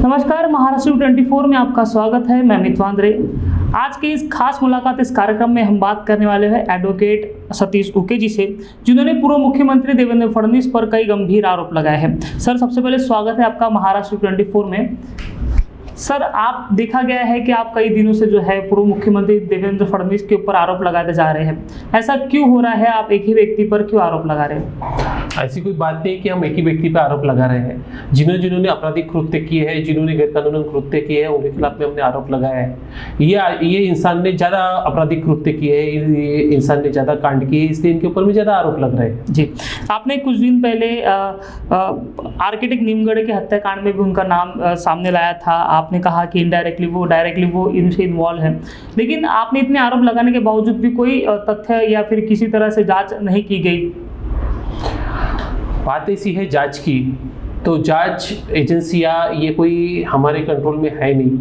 नमस्कार, महाराष्ट्र 24 में आपका स्वागत है। मैं अमित वांद्रे। आज के इस खास मुलाकात इस कार्यक्रम में हम बात करने वाले हैं एडवोकेट सतीश उके जी से, जिन्होंने पूर्व मुख्यमंत्री देवेंद्र फडणवीस पर कई गंभीर आरोप लगाए हैं। सर, सबसे पहले स्वागत है आपका महाराष्ट्र 24 में। सर, आप देखा गया है कि आप कई दिनों से जो है पूर्व मुख्यमंत्री देवेंद्र फडणवीस के ऊपर आरोप लगाते जा रहे हैं। ऐसा क्यों हो रहा है? आप एक ही व्यक्ति पर क्यों आरोप लगा रहे हैं? ऐसी कोई बात नहीं है कि हम एक ही व्यक्ति पर आरोप लगा रहे हैं। जिन्होंने आपराधिक कृत्य किए हैं, जिन्होंने गैरकानूनी कृत्य किए हैं, उनके खिलाफ में हमने आरोप लगाया है। ये इंसान ने ज़्यादा आपराधिक कृत्य किए हैं, ये इंसान ने ज़्यादा कांड किए, इसलिए इनके ऊपर में ज़्यादा आरोप लग रहे हैं। जी, आपने कुछ दिन पहले आर्किटेक्ट नीमगढ़े के हत्याकांड में भी उनका नाम सामने लाया था। आपने कहा कि डायरेक्टली वो इनसे इन्वॉल्व है, लेकिन आपने इतने आरोप लगाने के बावजूद भी कोई तथ्य या फिर किसी तरह से जांच नहीं की गई। बात ऐसी है जांच की, तो जांच एजेंसियां ये कोई हमारे कंट्रोल में है नहीं।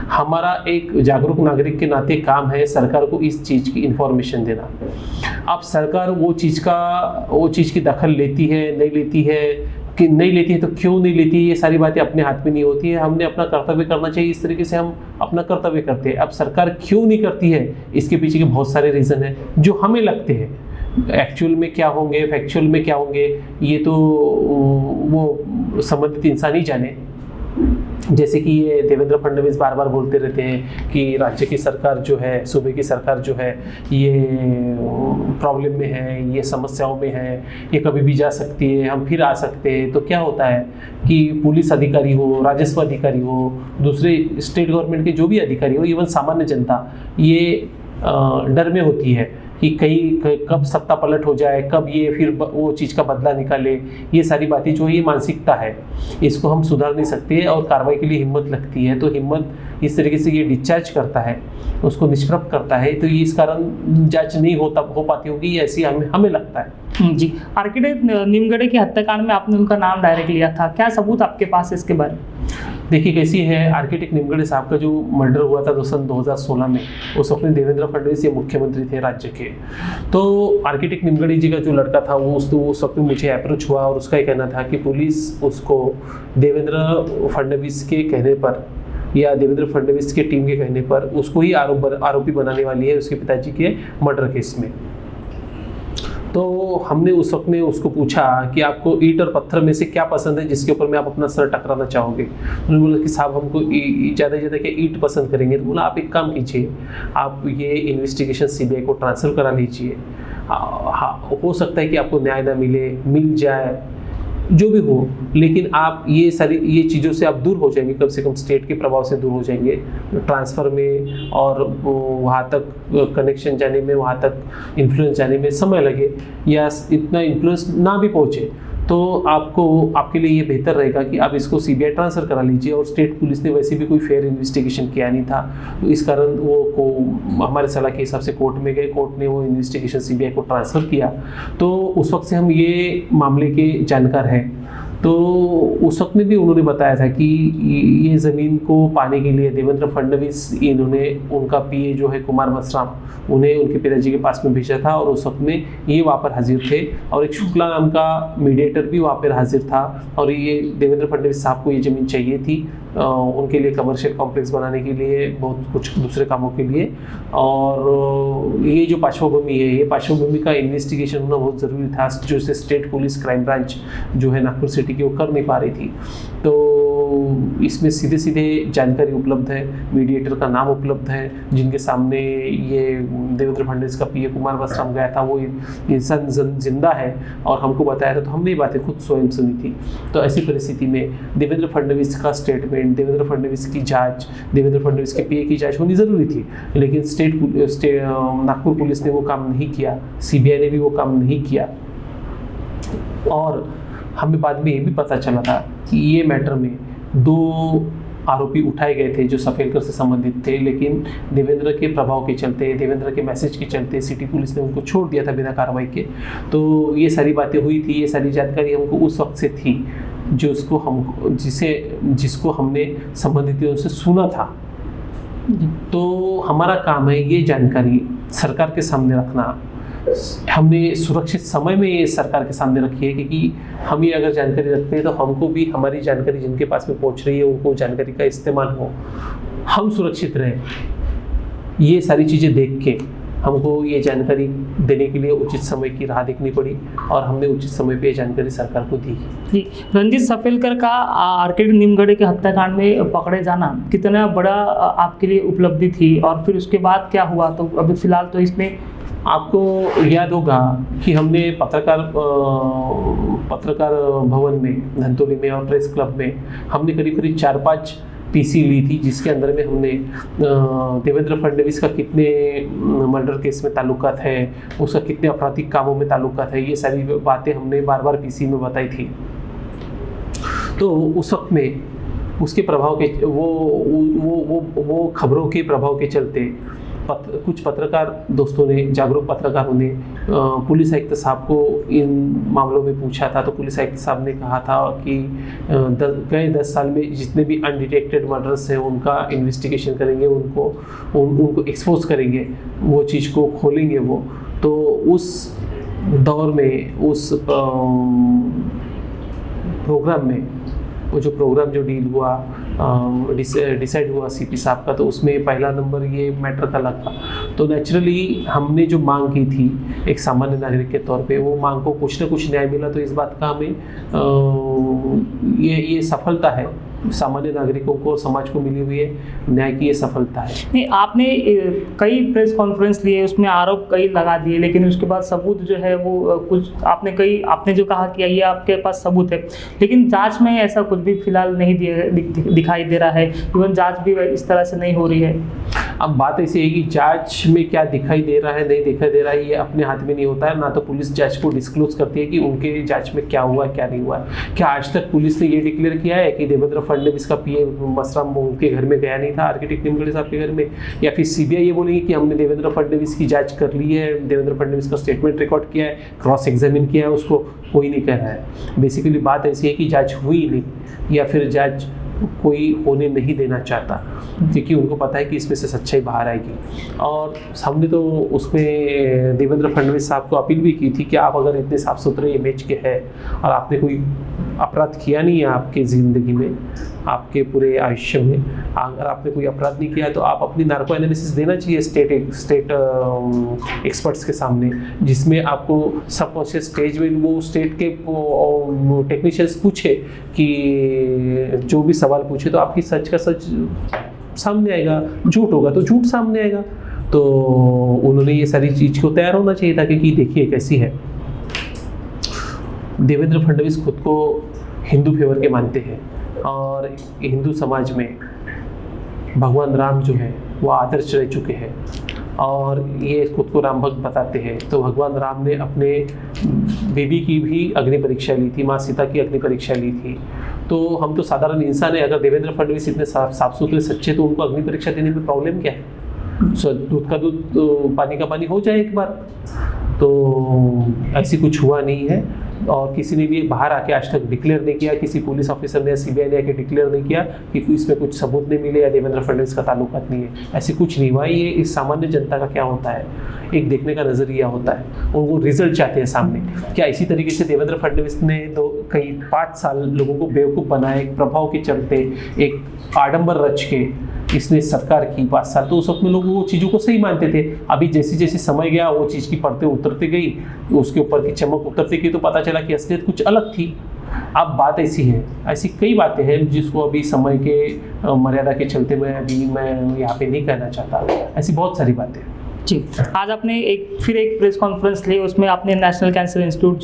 हमारा एक जागरूक नागरिक के नाते काम है सरकार को इस चीज़ की इंफॉर्मेशन देना। अब सरकार वो चीज़ की दखल लेती है, नहीं लेती है, कि नहीं लेती है तो क्यों नहीं लेती है, ये सारी बातें अपने हाथ में नहीं होती है। हमने अपना कर्तव्य करना चाहिए, इस तरीके से हम अपना कर्तव्य करते हैं। अब सरकार क्यों नहीं करती है, इसके पीछे के बहुत सारे रीज़न हैं जो हमें लगते हैं। एक्चुअल में क्या होंगे, फैक्चुअल में क्या होंगे, ये तो वो संबंधित इंसान ही जाने। जैसे कि ये देवेंद्र फडणवीस बार बार बोलते रहते हैं कि राज्य की सरकार जो है, सूबे की सरकार जो है, ये प्रॉब्लम में है, ये समस्याओं में है, ये कभी भी जा सकती है, हम फिर आ सकते हैं। तो क्या होता है कि पुलिस अधिकारी हो, राजस्व अधिकारी हो, दूसरे स्टेट गवर्नमेंट के जो भी अधिकारी हो, इवन सामान्य जनता ये डर में होती है कि कब सत्ता पलट हो जाए, कब ये फिर वो चीज़ का बदला निकाले। ये सारी बातें जो है, ये मानसिकता है, इसको हम सुधार नहीं सकते और कार्रवाई के लिए हिम्मत लगती है। तो हिम्मत इस तरीके से ये डिस्चार्ज करता है, उसको निष्प्रभ करता है, तो ये इस कारण जांच नहीं हो पाती होगी, ऐसी हमें लगता है। जी, आर्किटेक्ट नीमगढ़े के हत्याकांड में आपने उनका नाम डायरेक्ट लिया था, क्या सबूत आपके पास इसके बारे में? देखिए कैसी है, आर्किटेक्ट नीमगढ़े साहब का जो मर्डर हुआ था सन 2016 में, उस वक्त देवेंद्र फडणवीस ये मुख्यमंत्री थे राज्य के। तो आर्किटेक्ट नीमगढ़े जी का जो लड़का था वो उस वक्त मुझे अप्रोच हुआ और उसका ये कहना था कि पुलिस उसको देवेंद्र फडणवीस के कहने पर या देवेंद्र फडणवीस के टीम के कहने पर उसको ही आरोपी बनाने वाली है उसके पिताजी के मर्डर केस में। तो हमने उस वक्त में उसको पूछा कि आपको ईंट और पत्थर में से क्या पसंद है जिसके ऊपर में आप अपना सर टकराना चाहोगे। उन्होंने बोला कि साहब हमको ज़्यादा से ज़्यादा क्या ईंट पसंद करेंगे। तो बोला आप एक काम कीजिए, आप ये इन्वेस्टिगेशन सीबीआई को ट्रांसफ़र करा लीजिए। हाँ, हो सकता है कि आपको न्याय ना मिल जाए, जो भी हो, लेकिन आप ये चीज़ों से आप दूर हो जाएंगे, कम से कम स्टेट के प्रभाव से दूर हो जाएंगे। ट्रांसफ़र में और वहाँ तक कनेक्शन जाने में, वहाँ तक इन्फ्लुएंस जाने में समय लगे या इतना इन्फ्लुएंस ना भी पहुँचे, तो आपके लिए ये बेहतर रहेगा कि आप इसको सीबीआई ट्रांसफ़र करा लीजिए। और स्टेट पुलिस ने वैसे भी कोई फेयर इन्वेस्टिगेशन किया नहीं था, तो इस कारण वो हमारे सलाह के हिसाब से कोर्ट में गए, कोर्ट ने वो इन्वेस्टिगेशन सीबीआई को ट्रांसफ़र किया। तो उस वक्त से हम ये मामले के जानकार हैं। तो उस वक्त में भी उन्होंने बताया था कि ये ज़मीन को पाने के लिए देवेंद्र फडणवीस उनका पीए जो है कुमार मसराम, उन्हें उनके पिताजी के पास में भेजा था और उस वक्त में ये वहाँ पर हाजिर थे और एक शुक्ला नाम का मीडिएटर भी वहाँ पर हाजिर था। और ये देवेंद्र फडणवीस साहब को ये ज़मीन चाहिए थी उनके लिए कमर्शियल कॉम्प्लेक्स बनाने के लिए, बहुत कुछ दूसरे कामों के लिए। और ये जो पार्श्वभूमि है, ये पार्श्वभूमि का इन्वेस्टिगेशन होना बहुत ज़रूरी था, जो से स्टेट पुलिस क्राइम ब्रांच जो है नागपुर सिटी की वो कर नहीं पा रही थी। तो इसमें सीधे जानकारी उपलब्ध है, मीडिएटर का नाम उपलब्ध है, जिनके सामने ये देवेंद्र फडणवीस का पीए कुमार मसराम गया था, वो इंसान जिंदा है और हमको बताया था। तो हमने ये बातें खुद स्वयं सुनी थी। तो ऐसी परिस्थिति में देवेंद्र फडणवीस का स्टेटमेंट, देवेंद्र फडणवीस की जांच, देवेंद्र फडणवीस के पीए की जांच होनी ज़रूरी थी, लेकिन नागपुर पुलिस ने वो काम नहीं किया, सीबीआई ने भी वो काम नहीं किया। और हमें बाद में ये भी पता चला था कि ये मैटर में 2 आरोपी उठाए गए थे जो सफेलकर से संबंधित थे, लेकिन देवेंद्र के प्रभाव के चलते, देवेंद्र के मैसेज के चलते सिटी पुलिस ने उनको छोड़ दिया था बिना कार्रवाई के। तो ये सारी बातें हुई थी, ये सारी जानकारी हमको उस वक्त से थी, जिसको हमने संबंधितों से सुना था। तो हमारा काम है ये जानकारी सरकार के सामने रखना, हमने सुरक्षित समय में ये सरकार के सामने रखी है, क्योंकि हम ये अगर जानकारी रखते हैं तो हमको भी हमारी जानकारी जिनके पास में पहुंच रही है उनको जानकारी का इस्तेमाल हो, हम सुरक्षित रहें। ये सारी चीज़ें देख के हमको ये जानकारी देने के लिए उचित समय की राह देखनी पड़ी और हमने उचित समय पे ये जानकारी सरकार को दी। जी, रंजीत सफेलकर का आर्किटेक्ट निमगढ़े के हत्याकांड में पकड़े जाना कितना बड़ा आपके लिए उपलब्धि थी, और फिर उसके बाद क्या हुआ? तो अभी फिलहाल तो इसमें आपको याद होगा कि हमने पत्रकार भवन में धनतोली में और प्रेस क्लब में हमने करीब करीब 4-5 पीसी ली थी, जिसके अंदर में हमने देवेंद्र फडणवीस का कितने मर्डर केस में ताल्लुकात है, उसका कितने आपराधिक कामों में ताल्लुकात है, ये सारी बातें हमने बार बार पीसी में बताई थी। तो उस वक्त में उसके प्रभाव के वो खबरों के प्रभाव के चलते कुछ पत्रकार दोस्तों ने, जागरूक पत्रकारों ने पुलिस आयुक्त साहब को इन मामलों में पूछा था। तो पुलिस आयुक्त साहब ने कहा था कि गए 10 साल में जितने भी अनडिटेक्टेड मर्डर्स हैं उनका इन्वेस्टिगेशन करेंगे, उनको एक्सपोज करेंगे, वो चीज़ को खोलेंगे वो। तो उस दौर में उस प्रोग्राम में वो जो प्रोग्राम जो डील हुआ, डिसाइड हुआ सीपी साहब का, तो उसमें पहला नंबर ये मैटर का लगा। तो नेचुरली हमने जो मांग की थी एक सामान्य नागरिक के तौर पे, वो मांग को कुछ ना कुछ न्याय मिला। तो इस बात का हमें ये सफलता है, सामान्य नागरिकों को और समाज को मिली हुई है न्याय की ये सफलता है। नहीं, आपने कई प्रेस कॉन्फ्रेंस लिए, उसमें आरोप कई लगा दिए, लेकिन उसके बाद सबूत जो है वो कुछ आपने जो कहा कि ये आपके पास सबूत है, लेकिन जांच में ऐसा कुछ भी फिलहाल नहीं दिखाई दे रहा है। इवन जांच भी इस तरह से नहीं हो रही है। अब बात ऐसी है कि जांच में क्या दिखाई दे रहा है नहीं दिखाई दे रहा है ये अपने हाथ में नहीं होता है। ना तो पुलिस जांच को डिस्क्लोज करती है कि उनके जांच में क्या हुआ क्या नहीं हुआ। क्या आज तक पुलिस ने ये डिक्लेयर किया है कि देवेंद्र फडणवीस का पीए मसराम उनके घर में गया नहीं था, आर्किटेक्ट निमगढ़े साहब के घर में? या फिर सीबीआई ये बोलेगी कि हमने देवेंद्र फडणवीस की जांच कर ली है, देवेंद्र फडणवीस का स्टेटमेंट रिकॉर्ड किया है, क्रॉस एग्जामिन किया है उसको? कोई नहीं कह रहा है। बेसिकली बात ऐसी है कि जांच हुई नहीं या फिर जांच कोई होने नहीं देना चाहता, क्योंकि उनको पता है कि इसमें से सच्चाई बाहर आएगी। और हमने तो उसमें देवेंद्र फडणवीस साहब को अपील भी की थी कि आप अगर इतने साफ सुथरे इमेज के हैं और आपने कोई अपराध किया नहीं है आपकी ज़िंदगी में, आपके पूरे आयुष्य में अगर आपने कोई अपराध नहीं किया है, तो आप अपनी नार्को एनालिसिस देना चाहिए स्टेट एक्सपर्ट्स के सामने, जिसमें आपको सबकॉन्शियस स्टेज में वो स्टेट के टेक्नीशियंस पूछे कि जो भी सवाल पूछे तो आपकी सच का सच सामने आएगा, झूठ होगा तो झूठ सामने आएगा। तो उन्होंने ये सारी चीज़ को तैयार होना चाहिए था कि देखिए कैसी है। देवेंद्र फडणवीस खुद को हिंदू फेवर के मानते हैं और हिंदू समाज में भगवान राम जो है वो आदर्श रह चुके हैं और ये खुद को राम भक्त बताते हैं। तो भगवान राम ने अपने बेबी की भी अग्नि परीक्षा ली थी, माँ सीता की अग्नि परीक्षा ली थी। तो हम तो साधारण इंसान है, अगर देवेंद्र फडणवीस इतने साफ सुथरे सच्चे, तो उनको अग्नि परीक्षा देने में प्रॉब्लम क्या है? दूध का दूध पानी का पानी हो जाए एक बार। तो ऐसी कुछ हुआ नहीं है और किसी ने भी बाहर आके आज तक डिक्लेयर नहीं किया, किसी पुलिस ऑफिसर ने या सीबीआई ने आके डिक्लेयर नहीं किया कि इसमें कुछ सबूत नहीं मिले या देवेंद्र फडणवीस का ताल्लुकात नहीं है। ऐसी कुछ नहीं हुआ। ये इस सामान्य जनता का क्या होता है, एक देखने का नजरिया होता है, उनको रिजल्ट चाहते हैं सामने। क्या इसी तरीके से देवेंद्र फडणवीस ने तो कई 5 साल लोगों को बेवकूफ़ बनाया, एक प्रभाव के चलते, एक आडंबर रच के इसने सरकार की 5 साल, तो उस वक्त में लोग वो चीज़ों को सही मानते थे। अभी जैसे जैसे समय गया वो चीज़ की परतें उतरती गई, उसके ऊपर की चमक उतरती गई, तो पता चला कि असलियत कुछ अलग थी। अब बात ऐसी है, ऐसी कई बातें हैं जिसको अभी समय के मर्यादा के चलते मैं यहाँ पे नहीं कहना चाहता। ऐसी बहुत सारी बातें हैं। जी, आज आपने एक प्रेस कॉन्फ्रेंस ली, उसमें आपने नेशनल कैंसर इंस्टीट्यूट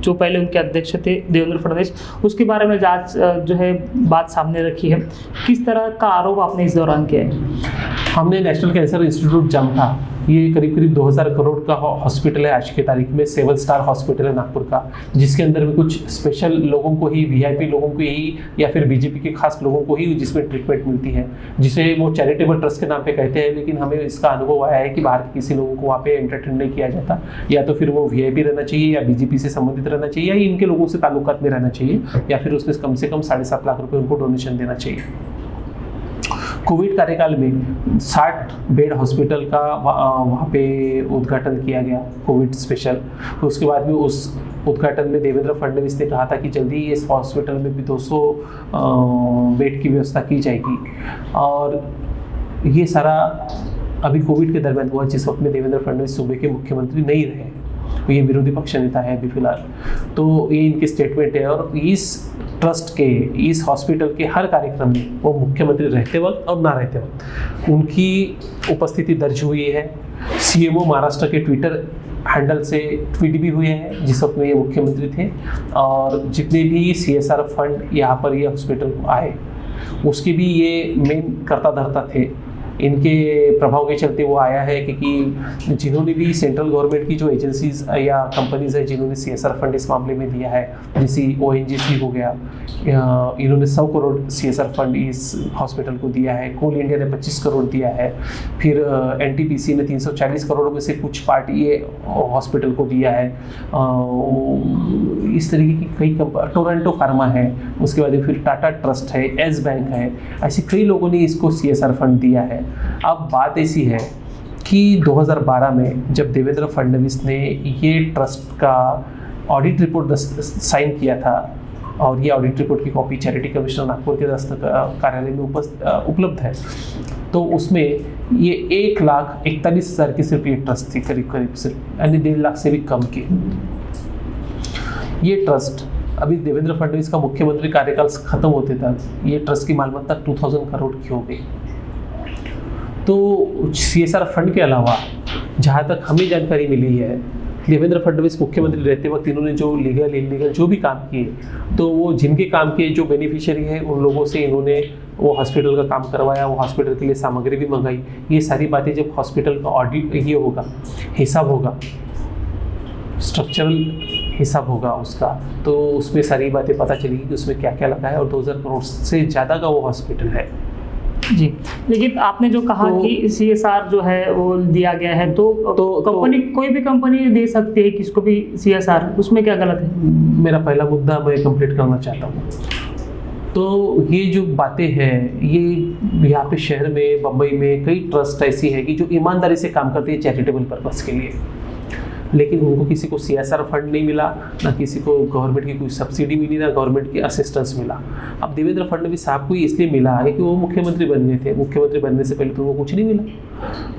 जो पहले उनके अध्यक्ष थे देवेंद्र फडणवीस, उसके बारे में जांच जो है बात सामने रखी है। किस तरह का आरोप आपने इस दौरान किया है? हमने नेशनल कैंसर इंस्टीट्यूट जामठा, ये करीब 2000 करोड़ का हॉस्पिटल है आज की तारीख में, 7 स्टार हॉस्पिटल है नागपुर का, जिसके अंदर में कुछ स्पेशल लोगों को ही, वीआईपी लोगों को ही या फिर बीजेपी के खास लोगों को ही जिसमें ट्रीटमेंट मिलती है, जिसे वो चैरिटेबल ट्रस्ट के नाम पे कहते हैं। लेकिन हमें इसका अनुभव आया है कि बाहर के किसी लोगों को वहाँ पे एंटरटेन नहीं किया जाता, या तो फिर वो वीआईपी रहना चाहिए या बीजेपी से संबंधित रहना चाहिए या इनके लोगों से ताल्लुकात में रहना चाहिए, या फिर उसमें कम से कम 7.5 लाख रुपये उनको डोनेशन देना चाहिए। कोविड कार्यकाल में 60 बेड हॉस्पिटल का वहाँ पे उद्घाटन किया गया, कोविड स्पेशल। तो उसके बाद में उस उद्घाटन में देवेंद्र फडणवीस ने कहा था कि जल्दी ही इस हॉस्पिटल में भी 200 बेड की व्यवस्था की जाएगी। और ये सारा अभी कोविड के दरमियान हुआ, जिस वक्त में देवेंद्र फडणवीस सूबे के मुख्यमंत्री नहीं रहे, ये विरोधी पक्ष नेता है अभी फिलहाल। तो ये इनकी स्टेटमेंट है। और इस ट्रस्ट के, इस हॉस्पिटल के हर कार्यक्रम में वो मुख्यमंत्री रहते वक्त और ना रहते वक्त उनकी उपस्थिति दर्ज हुई है। सीएमओ महाराष्ट्र के ट्विटर हैंडल से ट्वीट भी हुए हैं जिस वक्त में ये मुख्यमंत्री थे। और जितने भी CSR फंड यहाँ पर ये हॉस्पिटल को आए, उसके भी ये मेन कर्ता धर्ता थे। इनके प्रभाव के चलते वो आया है, क्योंकि जिन्होंने भी सेंट्रल गवर्नमेंट की जो एजेंसीज या कंपनीज है जिन्होंने CSR फंड इस मामले में दिया है, जैसे ONGC हो गया, इन्होंने 100 करोड़ CSR फंड इस हॉस्पिटल को दिया है। कोल इंडिया ने 25 करोड़ दिया है। फिर NTPC ने 340 करोड़ में से कुछ पार्ट ये हॉस्पिटल को दिया है। इस तरीके की कई टोरंटो फार्मा है, उसके बाद फिर टाटा ट्रस्ट है, एस बैंक है, ऐसे कई लोगों ने इसको CSR फंड दिया है। अब बात ऐसी है कि 2012 में जब देवेंद्र फडणवीस ने ये ट्रस्ट का ऑडिट रिपोर्ट साइन किया था, और ये ऑडिट रिपोर्ट की कॉपी चैरिटी कमिश्नर नागपुर के कार्यालय में उपलब्ध है, तो उसमें ये 1,41,000 की सिर्फ ये ट्रस्ट थी, करीब सिर्फ, यानी 1.5 लाख से भी कम की। ये ट्रस्ट अभी देवेंद्र फडणवीस का मुख्यमंत्री कार्यकाल खत्म होते तक ये ट्रस्ट की मालमत्ता 2000 करोड़ की हो गई। तो CSR फंड के अलावा जहाँ तक हमें जानकारी मिली है, देवेंद्र फडणवीस मुख्यमंत्री रहते वक्त इन्होंने जो लीगल इलीगल जो भी काम किए, तो वो जिनके काम के जो बेनिफिशियरी है उन लोगों से इन्होंने वो हॉस्पिटल का काम करवाया, वो हॉस्पिटल के लिए सामग्री भी मंगाई। ये सारी बातें जब हॉस्पिटल का ऑडिट ये होगा, हिसाब होगा, स्ट्रक्चरल हिसाब होगा उसका, तो उसमें सारी बातें पता चलेगी कि उसमें क्या क्या लगा है। और 2000 करोड़ से ज़्यादा का वो हॉस्पिटल है जी। लेकिन आपने जो कहा कि CSR जो है वो दिया गया है, तो कंपनी कोई भी कंपनी दे सकती है किसको भी CSR, उसमें क्या गलत है? मेरा पहला मुद्दा मैं कंप्लीट करना चाहता हूँ। तो ये जो बातें हैं, ये यहाँ पे शहर में, बम्बई में कई ट्रस्ट ऐसी है कि जो ईमानदारी से काम करती है चैरिटेबल पर्पस के लिए, लेकिन उनको किसी को CSR फंड नहीं मिला, ना किसी को गवर्नमेंट की कोई सब्सिडी मिली, ना गवर्नमेंट की असिस्टेंस मिला। अब देवेंद्र फडणवीस साहब को इसलिए मिला है कि वो मुख्यमंत्री बन गए थे। मुख्यमंत्री बनने से पहले तो उनको कुछ नहीं मिला,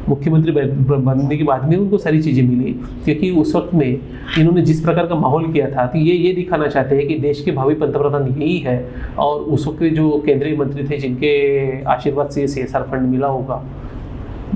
मुख्यमंत्री बनने के बाद में उनको सारी चीज़ें मिली, क्योंकि उस वक्त में इन्होंने जिस प्रकार का माहौल किया था, तो ये दिखाना चाहते हैं कि देश के भावी पंतप्रधान यही है। और उस वक्त के जो केंद्रीय मंत्री थे जिनके आशीर्वाद से CSR फंड मिला होगा,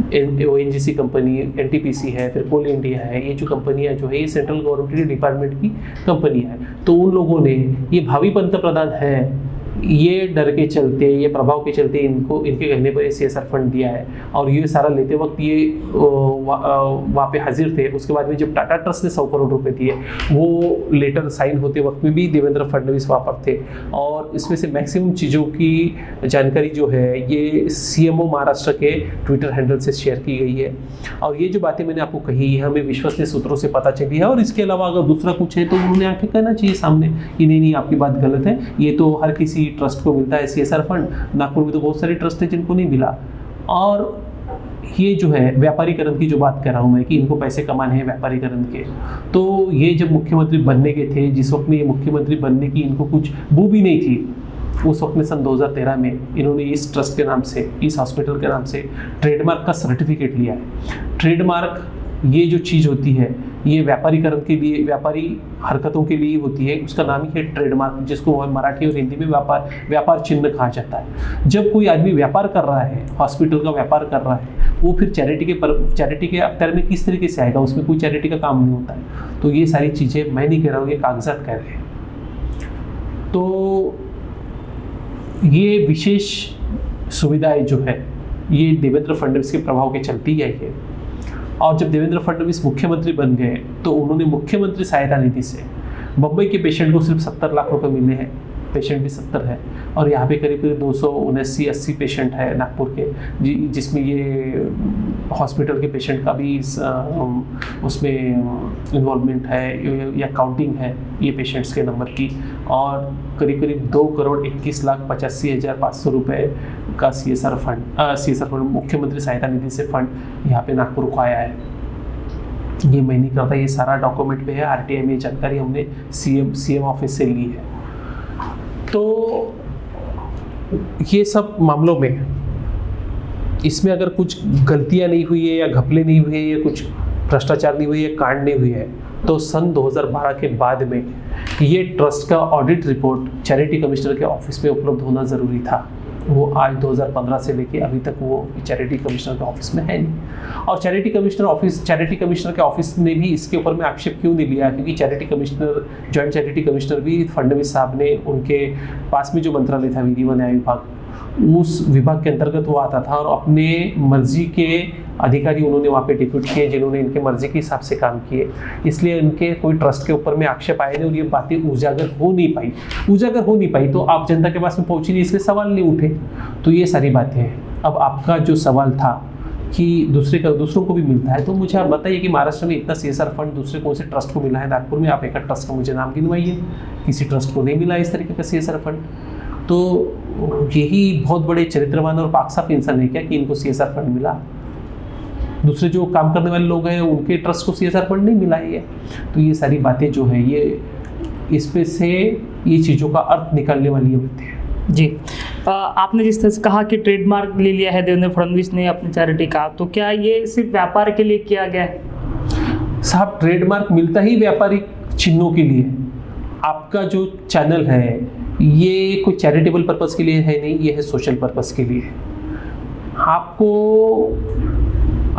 ONGC कंपनी, NTPC है, फिर कोल इंडिया है, ये जो कंपनियां जो है ये सेंट्रल गवर्नमेंट के डिपार्टमेंट की कंपनी है। तो उन लोगों ने ये भावी पंतप्रधान है, ये डर के चलते, ये प्रभाव के चलते इनको, इनके कहने पर CSR फंड दिया है। और ये सारा लेते वक्त ये वहाँ पे हाजिर थे। उसके बाद में जब टाटा ट्रस्ट ने 100 करोड़ रुपए दिए, वो लेटर साइन होते वक्त में भी देवेंद्र फडणवीस वहाँ पर थे। और इसमें से मैक्सिमम चीज़ों की जानकारी जो है ये CMO महाराष्ट्र के ट्विटर हैंडल से शेयर की गई है। और ये जो बातें मैंने आपको कही है हमें विश्वसनीय सूत्रों से पता चली है। और इसके अलावा अगर दूसरा कुछ है तो उन्होंने आके कहना चाहिए सामने कि नहीं आपकी बात गलत है, ये तो हर किसी ट्रस्ट को मिलता है CSR फंड, नागपुर में तो बहुत सारे ट्रस्ट है जिनको नहीं मिला। और ये जो है व्यापारीकरण की जो बात कर रहा हूँ मैं कि इनको पैसे कमाने हैं व्यापारीकरण के, तो ये जब मुख्यमंत्री बनने के थे, जिस वक्त में ये मुख्यमंत्री बनने की इनको कुछ बू भी नहीं थी, उस वक्त में सन 2013 में इन्होंने इस ट्रस्ट के नाम से, इस हॉस्पिटल के नाम से ट्रेडमार्क का सर्टिफिकेट लिया है। ट्रेडमार्क ये जो चीज़ होती है ये व्यापारीकरण के लिए, व्यापारी हरकतों के लिए होती है, उसका नाम ही है ट्रेडमार्क, जिसको मराठी और हिंदी में व्यापार चिन्ह कहा जाता है। जब कोई आदमी व्यापार कर रहा है, हॉस्पिटल का व्यापार कर रहा है, वो फिर चैरिटी के अख्तियार में किस तरीके से आएगा? उसमें कोई चैरिटी का काम नहीं होता है। तो ये सारी चीज़ें मैं नहीं कह रहा हूँ, ये कागजात कह रहे हैं। तो ये विशेष सुविधाएं जो है ये देवेंद्र फडणवीस के प्रभाव के चलती ही आई है। और जब देवेंद्र फडणवीस मुख्यमंत्री बन गए तो उन्होंने मुख्यमंत्री सहायता निधि से मुंबई के पेशेंट को सिर्फ 70 लाख रुपए मिले हैं, पेशेंट भी 70 है, और यहाँ पे करीब 279-80 पेशेंट है नागपुर के, जिसमें ये हॉस्पिटल के पेशेंट का भी उसमें इन्वॉल्वमेंट है या काउंटिंग है ये पेशेंट्स के नंबर की। और करीब 2,21,85,500 रुपये का CSR फंड मुख्यमंत्री सहायता निधि से फंड यहाँ पे नागपुर को आया है। ये मैं नहीं करता, ये सारा डॉक्यूमेंट पे है, RTI में जानकारी हमने CM ऑफिस से ली है। तो ये सब मामलों में इसमें अगर कुछ गलतियां नहीं हुई है या घपले नहीं हुए या कुछ भ्रष्टाचार नहीं हुई है, कांड नहीं हुई है, तो सन 2012 के बाद में ये ट्रस्ट का ऑडिट रिपोर्ट चैरिटी कमिश्नर के ऑफिस में उपलब्ध होना ज़रूरी था। वो आज 2015 से लेके अभी तक वो चैरिटी कमिश्नर के ऑफिस में है नहीं। और चैरिटी कमिश्नर के ऑफिस ने भी इसके ऊपर में आक्षेप क्यों नहीं लिया, क्योंकि जॉइंट चैरिटी कमिश्नर भी फडणवीस साहब ने, उनके पास में जो मंत्रालय था विधि व न्याय विभाग, उस विभाग के अंतर्गत वो आता था और अपने मर्जी के अधिकारी उन्होंने वहाँ पे डिप्यूट किए जिन्होंने इनके मर्जी के हिसाब से काम किए, इसलिए इनके कोई ट्रस्ट के ऊपर में आक्षेप आए नहीं और ये बातें उजागर हो नहीं पाई तो आप जनता के पास में पहुंची नहीं, इसलिए सवाल नहीं उठे। तो ये सारी बातें हैं। अब आपका जो सवाल था कि दूसरों को भी मिलता है, तो मुझे आप बताइए कि महाराष्ट्र में इतना CSR फंड दूसरे कौन से ट्रस्ट को मिला है? नागपुर में आप एक ट्रस्ट का मुझे नाम गिनवाइए, किसी ट्रस्ट को नहीं मिला इस तरीके का CSR फंड। तो यही बहुत बड़े चरित्रवान और पाकसाफ इंसान है क्या कि इनको CSR फंड मिला? दूसरे जो काम करने वाले लोग हैं उनके ट्रस्ट को CSR फंड नहीं मिला है। तो ये सारी बातें जो है ये इस पे से ये चीज़ों का अर्थ निकालने वाली होती है। जी, आपने जिस तरह से कहा कि ट्रेडमार्क ले लिया है देवेंद्र फडणवीस ने अपनी चैरिटी का, तो क्या ये सिर्फ व्यापार के लिए किया गया है? साहब, ट्रेडमार्क मिलता ही व्यापारिक चिन्हों के लिए। आपका जो चैनल है ये कोई चैरिटेबल पर्पस के लिए है नहीं, ये है सोशल पर्पस के लिए। आपको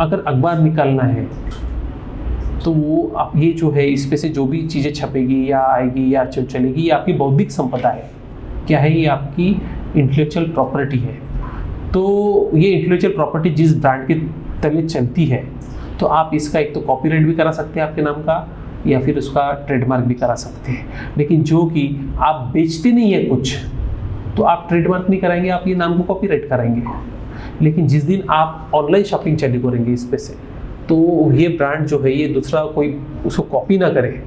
अगर अखबार निकालना है तो वो आप ये जो है इस पे से जो भी चीज़ें छपेगी या आएगी या चलेगी, ये आपकी बौद्धिक संपदा है। क्या है? ये आपकी इंटेलेक्चुअल प्रॉपर्टी है। तो ये इंटेलेक्चुअल प्रॉपर्टी जिस ब्रांड के तले चलती है, तो आप इसका एक तो कॉपीराइट भी करा सकते हैं आपके नाम का, या फिर उसका ट्रेडमार्क भी करा सकते हैं। लेकिन जो कि आप बेचते नहीं है कुछ, तो आप ट्रेडमार्क नहीं कराएंगे, आप ये नाम को कॉपीराइट कराएंगे। लेकिन जिस दिन आप ऑनलाइन शॉपिंग चालू करेंगे इस पे से, तो ये ब्रांड जो है ये दूसरा कोई उसको कॉपी ना करे,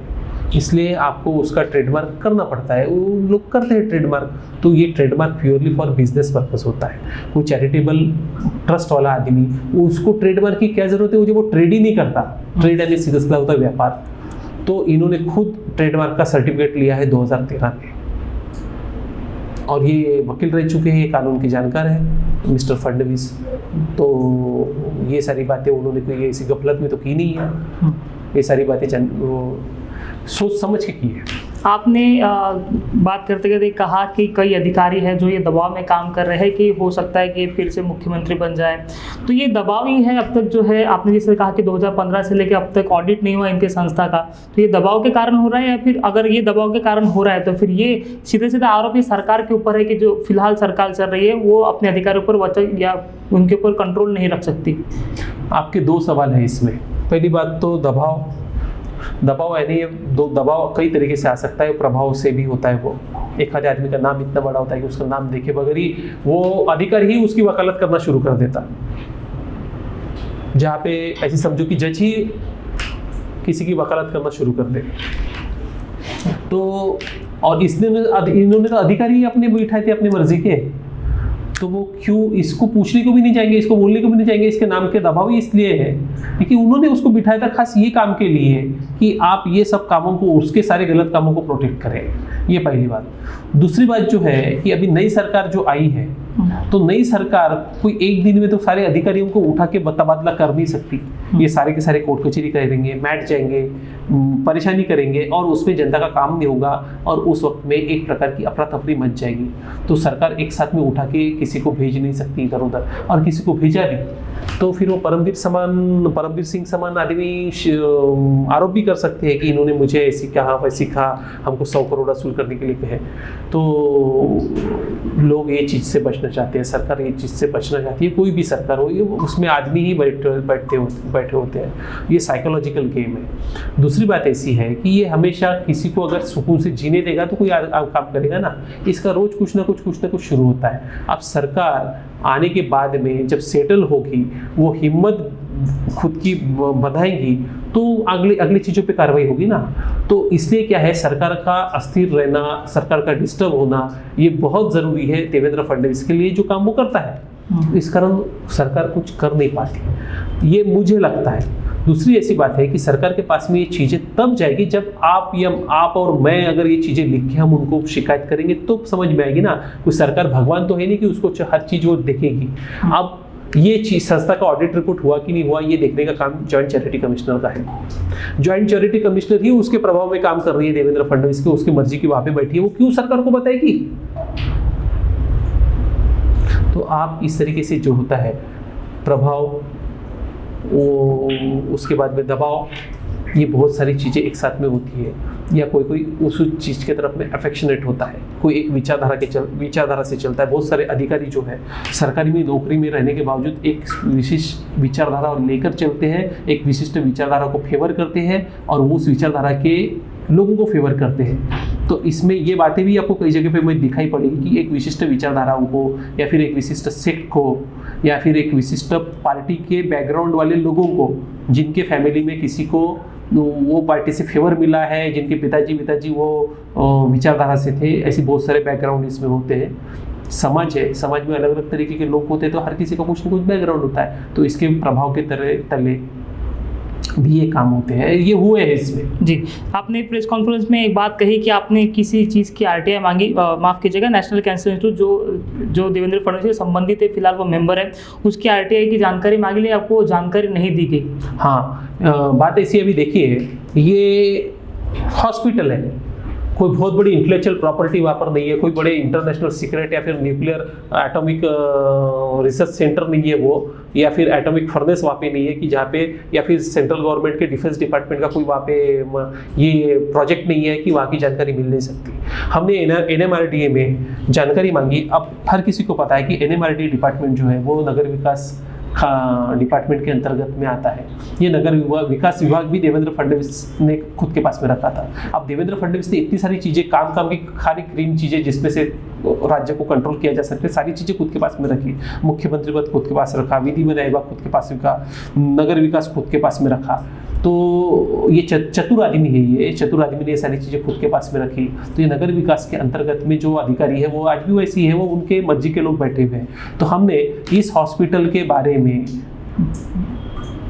इसलिए आपको उसका ट्रेडमार्क करना पड़ता है। वो लोग करते हैं ट्रेडमार्क, तो ये trademark purely for business purpose होता है। कोई चैरिटेबल ट्रस्ट वाला आदमी, उसको ट्रेडमार्क की क्या जरूरत है? वो ट्रेड ही नहीं करता। ट्रेड यानी सीधा सीधा होता है व्यापार। तो इन्होंने खुद ट्रेडमार्क का सर्टिफिकेट लिया है 2013 में, और ये वकील रह चुके हैं, ये कानून के जानकार है मिस्टर फडणवीस। तो ये सारी बातें उन्होंने कोई ऐसी गफलत में तो की नहीं है, ये सारी बातें सोच समझ के की है। आपने बात करते करते कहा कि कई अधिकारी हैं जो ये दबाव में काम कर रहे हैं कि हो सकता है कि फिर से मुख्यमंत्री बन जाए, तो ये दबाव ही है अब तक जो है। आपने जैसे कहा कि 2015 से लेकर अब तक ऑडिट नहीं हुआ इनके संस्था का, तो ये दबाव के कारण हो रहा है, या फिर अगर ये दबाव के कारण हो रहा है तो फिर ये सीधे सीधे आरोप ये सरकार के ऊपर है कि जो फिलहाल सरकार चल रही है वो अपने अधिकारियों पर वचन या उनके ऊपर कंट्रोल नहीं रख सकती? आपके दो सवाल हैं इसमें। पहली बात तो दबाव यानी दबाव कई तरीके से आ सकता है, प्रभाव से भी होता है। वो एक आदि आदमी का नाम इतना बड़ा होता है कि उसका नाम देखे बगैर ही वो अधिकारी ही उसकी वकालत करना शुरू कर देता, जहाँ पे ऐसी समझो कि जज ही किसी की वकालत करना शुरू कर दे। तो और इन्होंने तो अधिकारी अपने बिठाए थे अपनी मर्जी के, तो वो क्यों इसको पूछने को भी नहीं चाहेंगे, इसको बोलने को भी नहीं चाहेंगे। इसके नाम के दबाव ही इसलिए है क्योंकि उन्होंने उसको बिठाया था खास ये काम के लिए कि आप ये सब कामों को, उसके सारे गलत कामों को प्रोटेक्ट करें। ये पहली बात। दूसरी बात जो है कि अभी नई सरकार जो आई है, तो नई सरकार कोई एक दिन में तो सारे अधिकारियों को उठा के तबादला कर नहीं सकती। ये सारे के सारे कोर्ट कचहरी करेंगे, बैठ जाएंगे, परेशानी करेंगे और उसमें जनता का काम नहीं होगा और उस वक्त में एक प्रकार की अफरा तफरी मच जाएगी। तो सरकार एक साथ में उठा के किसी को भेज नहीं सकती इधर उधर, और किसी को भेजा भी तो फिर वो परमवीर सिंह समान आदमी आरोप भी कर सकते हैं कि इन्होंने मुझे ऐसी कहा वैसी कहा, हमको 100 करोड़ वसूल करने के लिए कहे। तो लोग ये चीज़ से बचना चाहते हैं, सरकार ये चीज़ से बचना चाहती है। कोई भी सरकार हो, ये उसमें आदमी ही बैठे होते हैं। ये साइकोलॉजिकल गेम है। दूसरी बात ऐसी है कि ये हमेशा किसी को अगर सुकून से जीने देगा तो कोई काम करेगा ना। इसका रोज कुछ ना कुछ शुरू होता है। अब सरकार आने के बाद में जब सेटल होगी, वो हिम्मत खुद की बनाएंगी तो अगली चीज़ों पे कार्रवाई होगी ना। तो इसलिए क्या है, सरकार का अस्थिर रहना, सरकार का डिस्टर्ब होना ये बहुत ज़रूरी है देवेंद्र फडणवीस के लिए, जो काम वो करता है। इस कारण सरकार कुछ कर नहीं पाती, ये मुझे लगता है। दूसरी ऐसी बात है कि सरकार के पास में ये चीज़ें तब जाएगी जब आप और मैं अगर ये चीज़ें लिख के हम उनको शिकायत करेंगे तो समझ में आएगी ना। कोई सरकार भगवान तो है नहीं कि उसको हर चीज़ वो देखेगी। अब ये चीज संस्था का ऑडिट रिपोर्ट हुआ कि नहीं हुआ ये देखने का काम जॉइंट चैरिटी कमिश्नर का है। जॉइंट चैरिटी कमिश्नर ही उसके प्रभाव में काम कर रही है देवेंद्र फडणवीस के, उसकी मर्जी की वहां पे बैठी है, वो क्यों सरकार को बताएगी? तो आप इस तरीके से जो होता है प्रभाव, वो उसके बाद में दबाव, ये बहुत सारी चीज़ें एक साथ में होती है। या कोई उस चीज़ के तरफ में अफेक्शनेट होता है, कोई एक विचारधारा से चलता है। बहुत सारे अधिकारी जो है सरकारी में नौकरी में रहने के बावजूद एक विशिष्ट विचारधारा लेकर चलते हैं, एक विशिष्ट विचारधारा को फेवर करते हैं और उस विचारधारा के लोगों को फेवर करते हैं। तो इसमें ये बातें भी आपको कई जगह पे में दिखाई पड़ेगी कि एक विशिष्ट विचारधाराओं को या फिर एक विशिष्ट सेक्ट को या फिर एक विशिष्ट पार्टी के बैकग्राउंड वाले लोगों को, जिनके फैमिली में किसी को वो पार्टी से फेवर मिला है, जिनके पिताजी वो विचारधारा से थे, ऐसे बहुत सारे बैकग्राउंड इसमें होते हैं। समाज है, समाज में अलग अलग तरीके के लोग होते हैं, तो हर किसी का कुछ न कुछ बैकग्राउंड होता है, तो इसके प्रभाव के तले भी ये काम होते हैं, ये हुए हैं इसमें। जी, आपने प्रेस कॉन्फ्रेंस में एक बात कही कि आपने किसी चीज़ की आरटीआई मांगी, माफ़ कीजिएगा, नेशनल कैंसर इंस्टीट्यूट जो देवेंद्र फडणवीस से संबंधित है, फिलहाल वो मेंबर है, उसकी आरटीआई की जानकारी मांगी, लेकिन आपको जानकारी नहीं दी गई। हाँ, बात ऐसी अभी देखिए, ये हॉस्पिटल है, कोई बहुत बड़ी इंटेलेक्चुअल प्रॉपर्टी वहाँ पर नहीं है, कोई बड़े इंटरनेशनल सीक्रेट या फिर न्यूक्लियर एटॉमिक रिसर्च सेंटर नहीं है वो, या फिर एटॉमिक फर्नेस वहाँ पे नहीं है कि जहाँ पे, या फिर सेंट्रल गवर्नमेंट के डिफेंस डिपार्टमेंट का कोई वहाँ पे ये प्रोजेक्ट नहीं है कि वहाँ की जानकारी मिल नहीं सकती। हमने NMRDA में जानकारी मांगी। अब हर किसी को पता है कि NMRDA डिपार्टमेंट जो है वो नगर विकास डिपार्टमेंट के अंतर्गत में आता है। ये नगर विकास विभाग भी देवेंद्र फडणवीस ने खुद के पास में रखा था। अब देवेंद्र फडणवीस ने इतनी सारी चीज़ें, काम की खाली क्रीम चीज़ें जिसमें से राज्य को कंट्रोल किया जा सकते, सारी चीज़ें खुद के पास में रखी। मुख्यमंत्री पद खुद के पास रखा, विधि विधायक विभाग खुद के पास रखा, नगर विकास खुद के पास में रखा। तो ये चतुर आदमी है, ये चतुर आदमी ने ये सारी चीज़ें खुद के पास में रखी। तो ये नगर विकास के अंतर्गत में जो अधिकारी है वो आज भी वैसी है, वो उनके मर्जी के लोग बैठे हुए हैं। तो हमने इस हॉस्पिटल के बारे में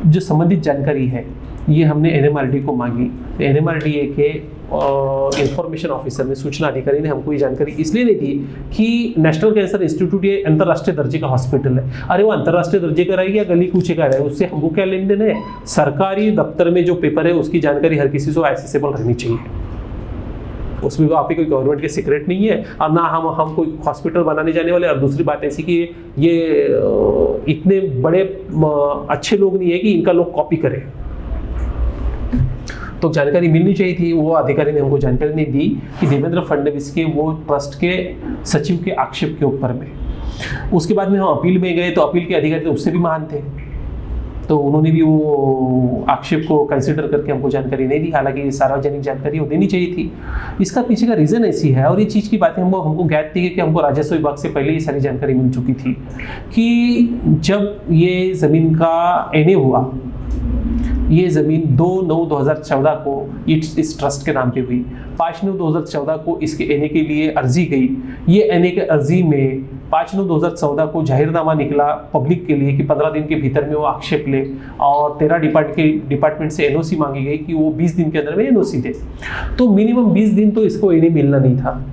जो संबंधित जानकारी है ये हमने NMRDA को मांगी। NMRDA के इंफॉर्मेशन ऑफिसर ने, सूचना अधिकारी ने हमको ये जानकारी इसलिए नहीं दी कि नेशनल कैंसर इंस्टीट्यूट ये अंतर्राष्ट्रीय दर्जे का हॉस्पिटल है। अरे वो अंतर्राष्ट्रीय दर्जे का रहेगा या गली कूचे का रहे, उससे हमको क्या लेन देन है? सरकारी दफ्तर में जो पेपर है उसकी जानकारी हर किसी को एक्सेसिबल रहनी चाहिए। उसमें आप ही कोई गवर्नमेंट के सीक्रेट नहीं है, और ना हम कोई हॉस्पिटल बनाने जाने वाले। और दूसरी बात ऐसी कि ये इतने बड़े अच्छे लोग नहीं है कि इनका लोग कॉपी करें। तो जानकारी मिलनी चाहिए थी, वो अधिकारी ने हमको जानकारी नहीं दी कि देवेंद्र फडणवीस के वो ट्रस्ट के सचिव के आक्षेप के ऊपर में। उसके बाद में हम अपील में गए तो अपील के अधिकारी तो उससे भी महान थे, तो उन्होंने भी वो आक्षेप को कंसिडर करके हमको जानकारी नहीं दी। हालांकि सार्वजनिक जानकारी वो देनी चाहिए थी। इसका पीछे का रीज़न ऐसी है, और ये चीज़ की बातें हमको ज्ञात थी कि हमको राजस्व विभाग से पहले ही सारी जानकारी मिल चुकी थी कि जब ये ज़मीन का NA हुआ, ये ज़मीन 2/9/2014 को इस ट्रस्ट के नाम पे हुई। 5/9/2014 को इसके NA के लिए अर्जी गई। ये NA के अर्जी में 5/9/2014 को जाहिरनामा निकला पब्लिक के लिए कि 15 दिन के भीतर में वो आक्षेप ले, और 13 डिपार्टमेंट से NOC मांगी गई कि वो 20 दिन के अंदर में NOC दे। तो मिनिमम 20 दिन तो इसको NA मिलना नहीं था,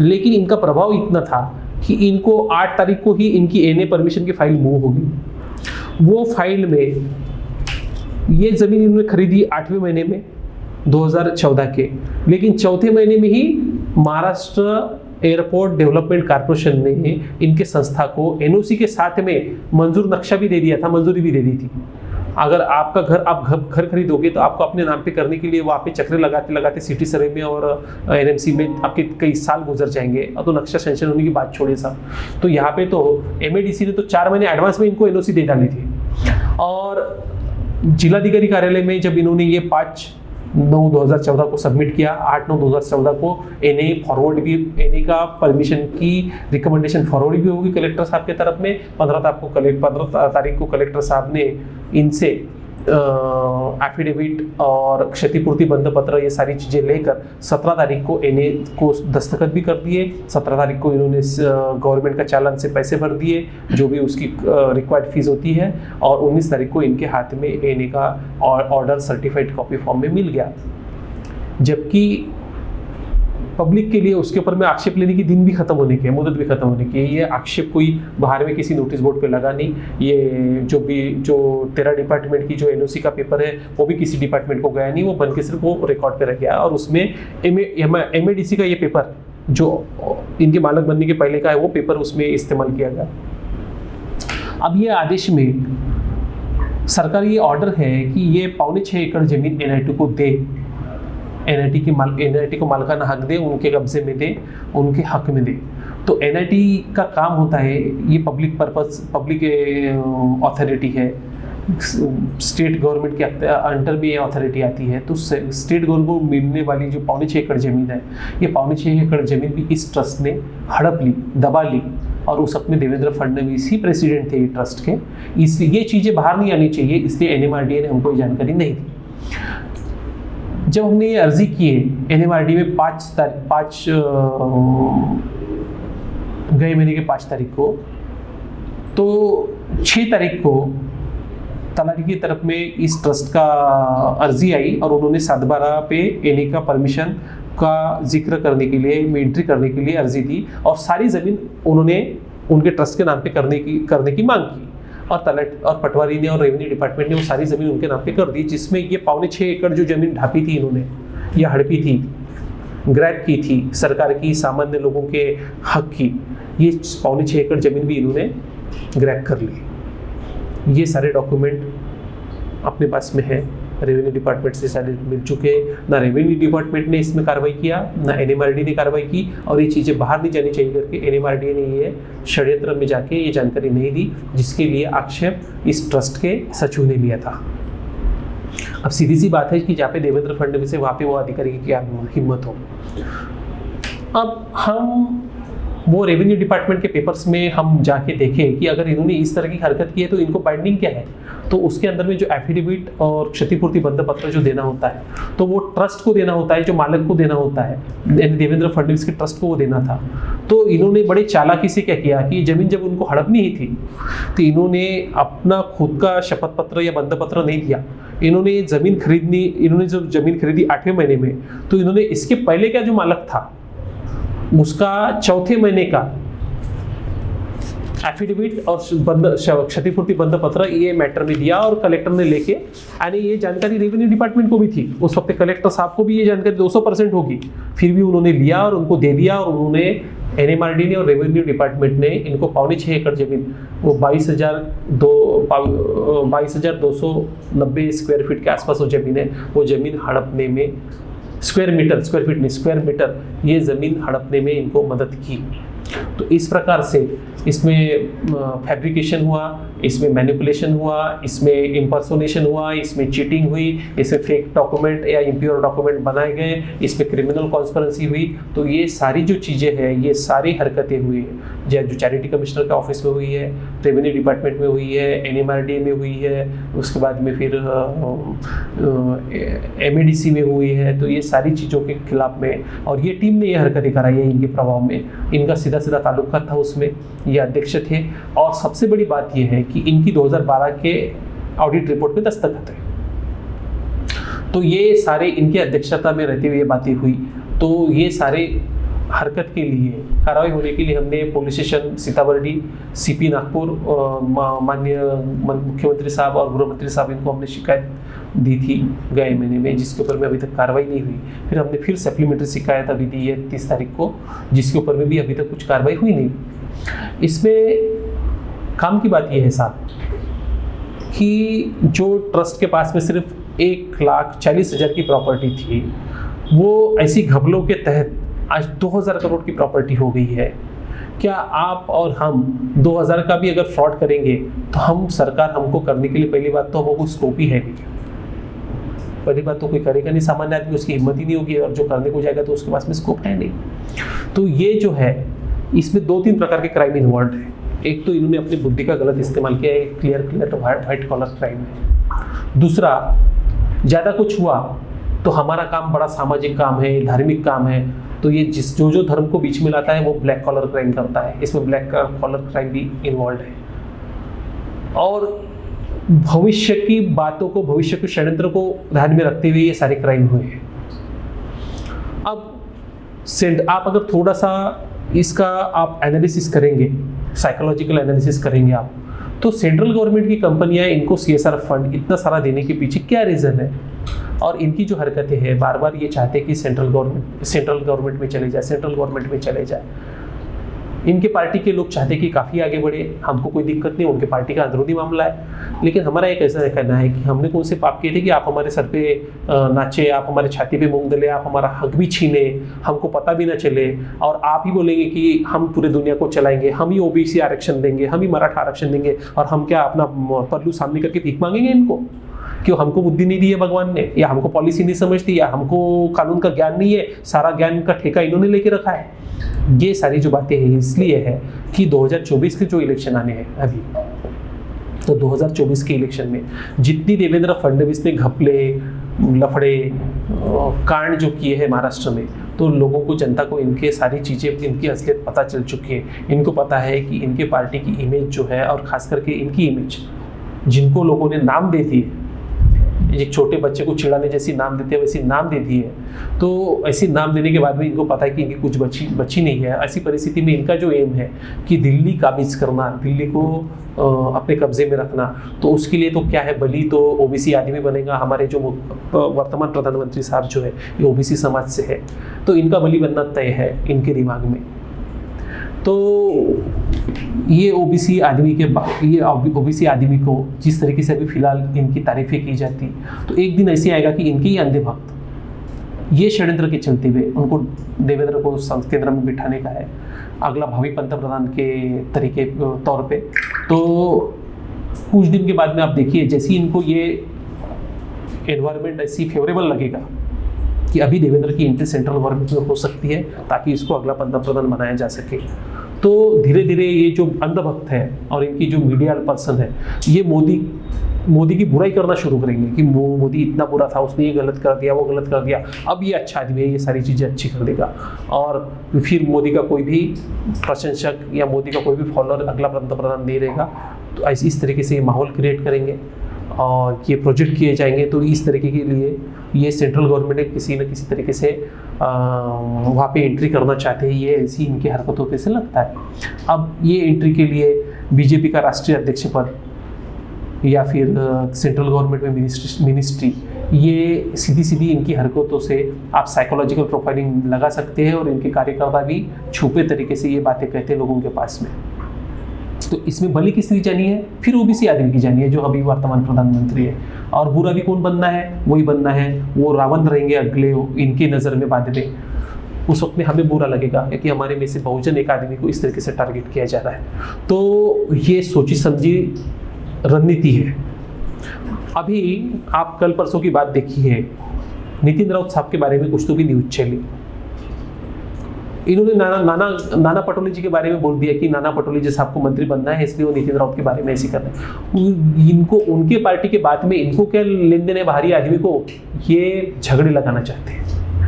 लेकिन इनका प्रभाव इतना था कि इनको 8 तारीख को ही इनकी NA परमिशन की फाइल मूव हो गई। वो फाइल में ये ज़मीन इन्होंने खरीदी 8वें महीने में 2014 के, लेकिन 4थे महीने में ही महाराष्ट्र एयरपोर्ट डेवलपमेंट कॉर्पोरेशन ने इनके संस्था को NOC के साथ में मंजूर नक्शा भी दे दिया था, मंजूरी भी दे दी थी। अगर आपका घर, आप घर खरीदोगे तो आपको अपने नाम पे करने के लिए वहाँ पे चक्रे लगाते लगाते सिटी सर्वे में और NMC में आपके कई साल गुजर जाएंगे, और तो नक्शा सेंशन होने की बात छोड़िए साहब। तो यहाँ पे तो MADC ने तो 4 महीने एडवांस में इनको NOC दे डाली थी। और जिलाधिकारी कार्यालय में जब इन्होंने ये 5 9/2014 को सबमिट किया। 8/9/2014 को एनए फॉरवर्ड भी, एनए का परमिशन की रिकमेंडेशन फॉरवर्ड भी होगी कलेक्टर साहब की तरफ में। 15 तारीख को कलेक्टर साहब ने इनसे एफिडेविट और क्षतिपूर्ति बंध पत्र ये सारी चीज़ें लेकर 17 तारीख को एनए को दस्तखत भी कर दिए। 17 तारीख को इन्होंने गवर्नमेंट का चालान से पैसे भर दिए, जो भी उसकी रिक्वायर्ड फीस होती है, और 19 तारीख को इनके हाथ में एनए का ऑर्डर सर्टिफाइड कॉपी फॉर्म में मिल गया। जबकि पब्लिक के लिए उसके ऊपर में आक्षेप लेने की दिन भी खत्म होने के, मुदत भी खत्म होने की, ये आक्षेप कोई बाहर में किसी नोटिस बोर्ड पे लगा नहीं। ये जो 13 डिपार्टमेंट की जो एनओसी का पेपर है वो भी किसी डिपार्टमेंट को गया नहीं, वो बन के सिर्फ वो रिकॉर्ड पे रह गया। और उसमें एमएडीसी का ये पेपर जो इनके मालक बनने के पहले का है वो पेपर उसमें इस्तेमाल किया गया। अब ये आदेश में सरकारी ऑर्डर है कि ये 6.25 एकड़ जमीन एनआईटी को दे, एनआईटी को मालिकाना हक दे, उनके कब्जे में दे, उनके हक में दे। तो एनआईटी का काम होता है, ये पब्लिक अथॉरिटी है, स्टेट गवर्नमेंट के अंडर में ये अथॉरिटी आती है। तो स्टेट गवर्नमेंट को मिलने वाली जो 6.25 एकड़ जमीन है, ये 6.25 एकड़ जमीन भी इस ट्रस्ट ने हड़प ली, दबा ली, और उस वक्त में देवेंद्र फडणवीस ही प्रेसिडेंट थे ट्रस्ट के। इसलिए ये चीज़ें बाहर नहीं आनी चाहिए, इसलिए एनएमआरडीए ने हमको ये जानकारी नहीं दी। जब हमने ये अर्जी किए एनएमआरडी में 5 गए महीने के 5 तारीख को, तो 6 तारीख को तलाटी की तरफ में इस ट्रस्ट का अर्जी आई और उन्होंने 7/12 पे एनए का परमिशन का जिक्र करने के लिए, एंट्री करने के लिए अर्जी दी, और सारी ज़मीन उन्होंने उनके ट्रस्ट के नाम पे करने की मांग की। और पटवारी ने और रेवेन्यू डिपार्टमेंट ने वो सारी ज़मीन उनके नाम पे कर दी, जिसमें ये 6.25 एकड़ जो ज़मीन ढापी थी इन्होंने, या हड़पी थी, ग्रैब की थी, सरकार की, सामान्य लोगों के हक की, ये 6.25 एकड़ ज़मीन भी इन्होंने ग्रैब कर ली। ये सारे डॉक्यूमेंट अपने पास में है, रेवेन्यू डिपार्टमेंट से सारे मिल चुके हैं। ना रेवेन्यू डिपार्टमेंट ने इसमें कार्रवाई किया, ना एनएमआरडी ने कार्रवाई की, और ये चीज़ें बाहर नहीं जानी चाहिए करके एनएमआरडी ने ये षड्यंत्र में जाके ये जानकारी नहीं दी, जिसके लिए आक्षेप इस ट्रस्ट के सचिव ने लिया था। अब सीधी सी बात है कि जहाँ पे देवेंद्र फडणवीस है वहाँ पे वो अधिकारी की क्या हिम्मत हो। अब हम वो रेवेन्यू डिपार्टमेंट के पेपर्स में हम जाके देखें कि अगर इन्होंने इस तरह की हरकत की है तो इनको बाइंडिंग क्या है। तो उसके अंदर में जो एफिडेविट और क्षतिपूर्ति बंध पत्र जो देना होता है, तो वो ट्रस्ट को देना होता है, जो मालिक को देना होता है, देवेंद्र फडणवीस के ट्रस्ट को वो देना था। तो इन्होंने बड़े चालाकी से क्या किया कि जमीन जब उनको हड़पनी ही थी तो इन्होंने अपना खुद का शपथ पत्र या बंध पत्र नहीं दिया। इन्होंने जो जमीन खरीदी 8वें महीने में, तो इन्होंने इसके पहले का जो मालिक था उसका 4थे महीने का एफिडेविट और क्षतिपूर्ति बंध पत्र ये मैटर में दिया, और कलेक्टर ने लेके, यानी ये जानकारी रेवेन्यू डिपार्टमेंट को भी थी उस वक्त, कलेक्टर साहब को भी ये जानकारी 200% होगी, फिर भी उन्होंने लिया और उनको दे दिया। और उन्होंने एनएमआरडी ने और रेवेन्यू डिपार्टमेंट ने इनको 6.25 एकड़ जमीन, वो 22,290 स्क्वायर फीट के आसपास वो जमीन है, वो जमीन हड़पने में, स्क्वायर मीटर ये ज़मीन हड़पने में इनको मदद की। तो इस प्रकार से इसमें फैब्रिकेशन हुआ, इसमें मैनिपुलेशन हुआ, इसमें इम्पर्सोनेशन हुआ, इसमें चीटिंग हुई, इसमें फेक डॉक्यूमेंट या इम्प्योर डॉक्यूमेंट बनाए गए, इसमें क्रिमिनल कॉन्स्पिरेसी हुई। तो ये सारी जो चीज़ें हैं, ये सारी हरकतें हुई है, जो चैरिटी कमिश्नर के ऑफिस में हुई है, रेवेन्यू डिपार्टमेंट में हुई है, एनएमआरडी में हुई है, उसके बाद में फिर एमएडीसी में हुई है। तो ये सारी चीज़ों के खिलाफ में, और ये टीम ने ये हरकतें कराई है इनके प्रभाव में, इनका सीधा ताल्लुका था उसमें, ये अध्यक्ष थे। और सबसे बड़ी बात ये है कि इनकी 2012 के ऑडिट रिपोर्ट में दस्तखत है। तो ये सारे इनकी अध्यक्षता में रहते हुए ये बातें हुई। तो ये सारे हरकत के लिए, कार्रवाई होने के लिए हमने police station Sitabardi, CP Nagpur, माननीय मुख्यमंत्री साहब और गृह मंत्री साहब, इनको हमने शिकायत दी थी गए महीने में, जिसके ऊपर में अभी तक कार्रवाई नहीं हुई। फिर हमने फिर सप्लीमेंट्री शिकायत अभी दी है 30 तारीख को, जिसके ऊपर में भी अभी तक कुछ कार्रवाई हुई नहीं। इसमें काम की बात यह है साहब कि जो ट्रस्ट के पास में सिर्फ 1,40,000 की प्रॉपर्टी थी, वो ऐसी घपलों के तहत आज 2,000 करोड़ की प्रॉपर्टी हो गई है। क्या आप और हम 2,000 का भी अगर फ्रॉड करेंगे तो हम, सरकार हमको करने के लिए, पहली बात तो हमको स्कोप ही है नहीं। पहली बात तो कोई करेगा नहीं, सामान्य आदमी, उसकी हिम्मत ही नहीं होगी, और जो करने को जाएगा तो उसके पास में स्कोप है नहीं। तो ये जो है, इसमें 2-3 प्रकार के क्राइम इन्वॉल्व है। एक तो इन्होंने अपनी बुद्धि का गलत इस्तेमाल किया है, क्लियर व्हाइट कॉलर क्राइम है। दूसरा, ज़्यादा कुछ हुआ तो हमारा काम बड़ा सामाजिक काम है, धार्मिक काम है, तो ये जो धर्म को बीच में लाता है वो ब्लैक कॉलर क्राइम करता है, इसमें ब्लैक कॉलर क्राइम भी इन्वॉल्व है। और भविष्य की बातों को, भविष्य के षड्यंत्र को ध्यान में रखते हुए ये सारे क्राइम हुए हैं। अब आप अगर थोड़ा सा इसका आप एनालिसिस करेंगे, साइकोलॉजिकल एनालिसिस करेंगे आप, तो सेंट्रल गवर्नमेंट की कंपनियां इनको CSR फंड इतना सारा देने के पीछे क्या रीज़न है, और इनकी जो हरकतें हैं, बार बार ये चाहते हैं कि सेंट्रल गवर्नमेंट में चले जाए। इनके पार्टी के लोग चाहते हैं कि काफ़ी आगे बढ़े, हमको कोई दिक्कत नहीं, उनके पार्टी का अंदरूनी मामला है। लेकिन हमारा एक ऐसा कहना है कि हमने कौन से पाप किए थे कि आप हमारे सर पे नाचे, आप हमारे छाती पे मूंग दले, आप हमारा हक भी छीने, हमको पता भी ना चले, और आप ही बोलेंगे कि हम पूरे दुनिया को चलाएंगे, हम ही OBC आरक्षण देंगे, हम ही मराठा आरक्षण देंगे, और हम क्या अपना पल्लू सामने करके भीख मांगेंगे इनको? क्यों हमको बुद्धि नहीं दी है भगवान ने, या हमको पॉलिसी नहीं समझती, या हमको कानून का ज्ञान नहीं है, सारा ज्ञान का ठेका इन्होंने लेके रखा है। ये सारी जो बातें हैं इसलिए है कि 2024 के जो इलेक्शन आने हैं अभी, तो 2024 के इलेक्शन में जितनी देवेंद्र फडणवीस ने घपले, लफड़े, कांड जो किए हैं महाराष्ट्र में, तो लोगों को, जनता को इनके सारी चीज़ें, इनकी असलियत पता चल चुकी है। इनको पता है कि इनके पार्टी की इमेज जो है, और खास करके इनकी इमेज, जिनको लोगों ने नाम दे दिए, एक छोटे बच्चे को चिढ़ाने जैसी नाम देते हैं वैसी नाम दे दी है, तो ऐसी नाम देने के बाद भी इनको पता है कि इनकी कुछ बची नहीं है। ऐसी परिस्थिति में इनका जो एम है कि दिल्ली काबिज करना, दिल्ली को अपने कब्जे में रखना, तो उसके लिए तो क्या है, बली तो OBC आदमी बनेगा। हमारे जो वर्तमान प्रधानमंत्री साहब जो है ये OBC समाज से है, तो इनका बली बनना तय है इनके दिमाग में। तो ये OBC आदमी को जिस तरीके से अभी फिलहाल इनकी तारीफें की जाती, तो एक दिन ऐसे आएगा कि इनके ही अंधे भक्त ये षड्यंत्र के चलते हुए उनको देवेंद्र को संसद केंद्र में बिठाने का है, अगला भावी पंतप्रधान के तरीके तौर पे। तो कुछ दिन के बाद में आप देखिए, जैसे इनको ये एनवायरनमेंट ऐसी फेवरेबल लगेगा कि अभी देवेंद्र की एंट्री सेंट्रल गवर्नमेंट में हो सकती है ताकि इसको अगला पंतप्रधान बनाया जा सके, तो धीरे धीरे ये जो अंधभक्त है और इनकी जो मीडिया पर्सन है, ये मोदी की बुराई करना शुरू करेंगे कि मोदी इतना बुरा था, उसने ये गलत कर दिया, वो गलत कर दिया, अब ये अच्छा आदमी है, ये सारी चीज़ें अच्छी कर देगा, और फिर मोदी का कोई भी प्रशंसक या मोदी का कोई भी फॉलोअर अगला पंतप्रधान नहीं रहेगा। तो इस तरीके से ये माहौल क्रिएट करेंगे और ये प्रोजेक्ट किए जाएंगे। तो इस तरीके के लिए ये सेंट्रल गवर्नमेंट किसी न किसी तरीके से वहाँ पे एंट्री करना चाहते हैं, ये ऐसी इनकी हरकतों पे से लगता है। अब ये एंट्री के लिए बीजेपी का राष्ट्रीय अध्यक्ष पद या फिर सेंट्रल गवर्नमेंट में मिनिस्ट्री, ये सीधी सीधी इनकी हरकतों से आप साइकोलॉजिकल प्रोफाइलिंग लगा सकते हैं, और इनके कार्यकर्ता भी छुपे तरीके से ये बातें कहते हैं लोगों के पास में। तो इसमें भली किसकी जानी है, फिर OBC आदमी की जानी है जो अभी वर्तमान प्रधानमंत्री है, और बुरा भी कौन बनना है, वही बनना है, वो रावण रहेंगे अगले इनकी नज़र में बाद में। उस वक्त में हमें बुरा लगेगा कि हमारे में से बहुजन एक आदमी को इस तरीके से टारगेट किया जा रहा है। तो ये सोची समझी रणनीति है। अभी आप कल परसों की बात देखी है, नितिन राउत साहब के बारे में कुछ तो भी न्यूज चली, इन्होंने नाना पटोले जी के बारे में बोल दिया कि नाना पटोले जी साहब को मंत्री बनना है, इसलिए वो नितिन राउत के बारे में ऐसे कर रहे हैं। इनको उनके पार्टी के बाद में इनको क्या लेन देन है बाहरी आदमी को, ये झगड़े लगाना चाहते हैं।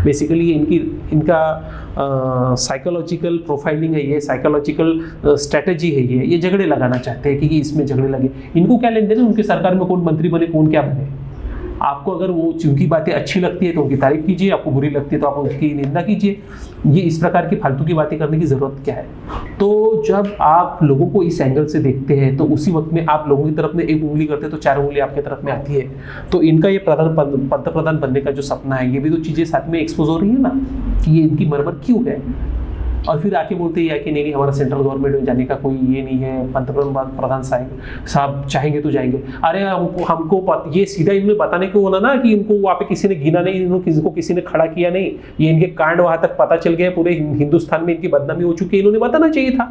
बेसिकली इनका साइकोलॉजिकल प्रोफाइलिंग है, ये साइकोलॉजिकल स्ट्रेटेजी है, ये झगड़े लगाना चाहते हैं कि इसमें झगड़े लगे। इनको क्या लेन देन है उनकी सरकार में कौन मंत्री बने, कौन क्या बने। आपको अगर वो उनकी बातें अच्छी लगती है तो उनकी तारीफ कीजिए, आपको बुरी लगती है तो आप उसकी निंदा कीजिए। ये इस प्रकार की फालतू की बातें करने की जरूरत क्या है। तो जब आप लोगों को इस एंगल से देखते हैं तो उसी वक्त में आप लोगों की तरफ में एक उंगली करते हैं तो 4 उंगली आपकी तरफ में आती है। तो इनका ये पंतप्रधान बनने का जो सपना है, ये भी तो चीज़ें साथ में एक्सपोज हो रही है ना कि ये इनकी मरमत क्यों है। और फिर आके बोलते हैं कि नहीं हमारा सेंट्रल गवर्नमेंट में जाने का कोई ये नहीं है, पंतप्रधान साहब चाहेंगे तो जाएंगे। अरे हमको ये सीधा इनमें बताने को होना ना कि इनको वहाँ पे किसी ने गिना नहीं, इनको किसी ने खड़ा किया नहीं, ये इनके कांड वहाँ तक पता चल गए, पूरे हिंदुस्तान में इनकी बदनामी हो चुकी है, इन्होंने बताना चाहिए था।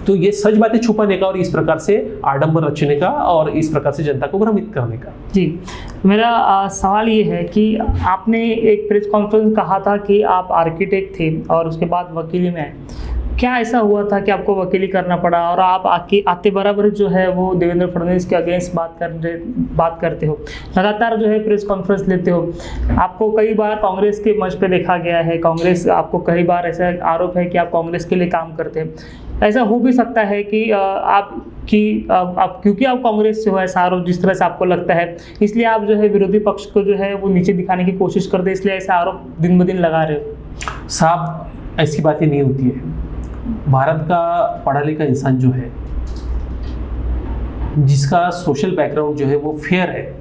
तो ये सच बातें छुपाने का और इस प्रकार से आडंबर रचने का और इस प्रकार से जनता को भ्रमित करने का। जी, मेरा सवाल ये है कि आपने एक प्रेस कॉन्फ्रेंस में कहा था कि आप आर्किटेक्ट थे और उसके बाद वकीली में आए। क्या ऐसा हुआ था कि आपको वकीली करना पड़ा और आप आते बराबर जो है वो देवेंद्र फडणवीस के अगेंस्ट बात करते हो, लगातार जो है प्रेस कॉन्फ्रेंस लेते हो। आपको कई बार कांग्रेस के मंच पे देखा गया है, कांग्रेस आपको कई बार ऐसा आरोप है कि आप कांग्रेस के लिए काम करते हैं। ऐसा हो भी सकता है कि आप क्योंकि आप कांग्रेस से हो, ऐसा आरोप जिस तरह से आपको लगता है, इसलिए आप जो है विरोधी पक्ष को जो है वो नीचे दिखाने की कोशिश करते हैं, इसलिए ऐसा आरोप दिन ब दिन लगा रहे हो। साहब, ऐसी बातें नहीं होती है। भारत का पढ़ा लिखा इंसान जो है, जिसका सोशल बैकग्राउंड जो है वो फेयर है,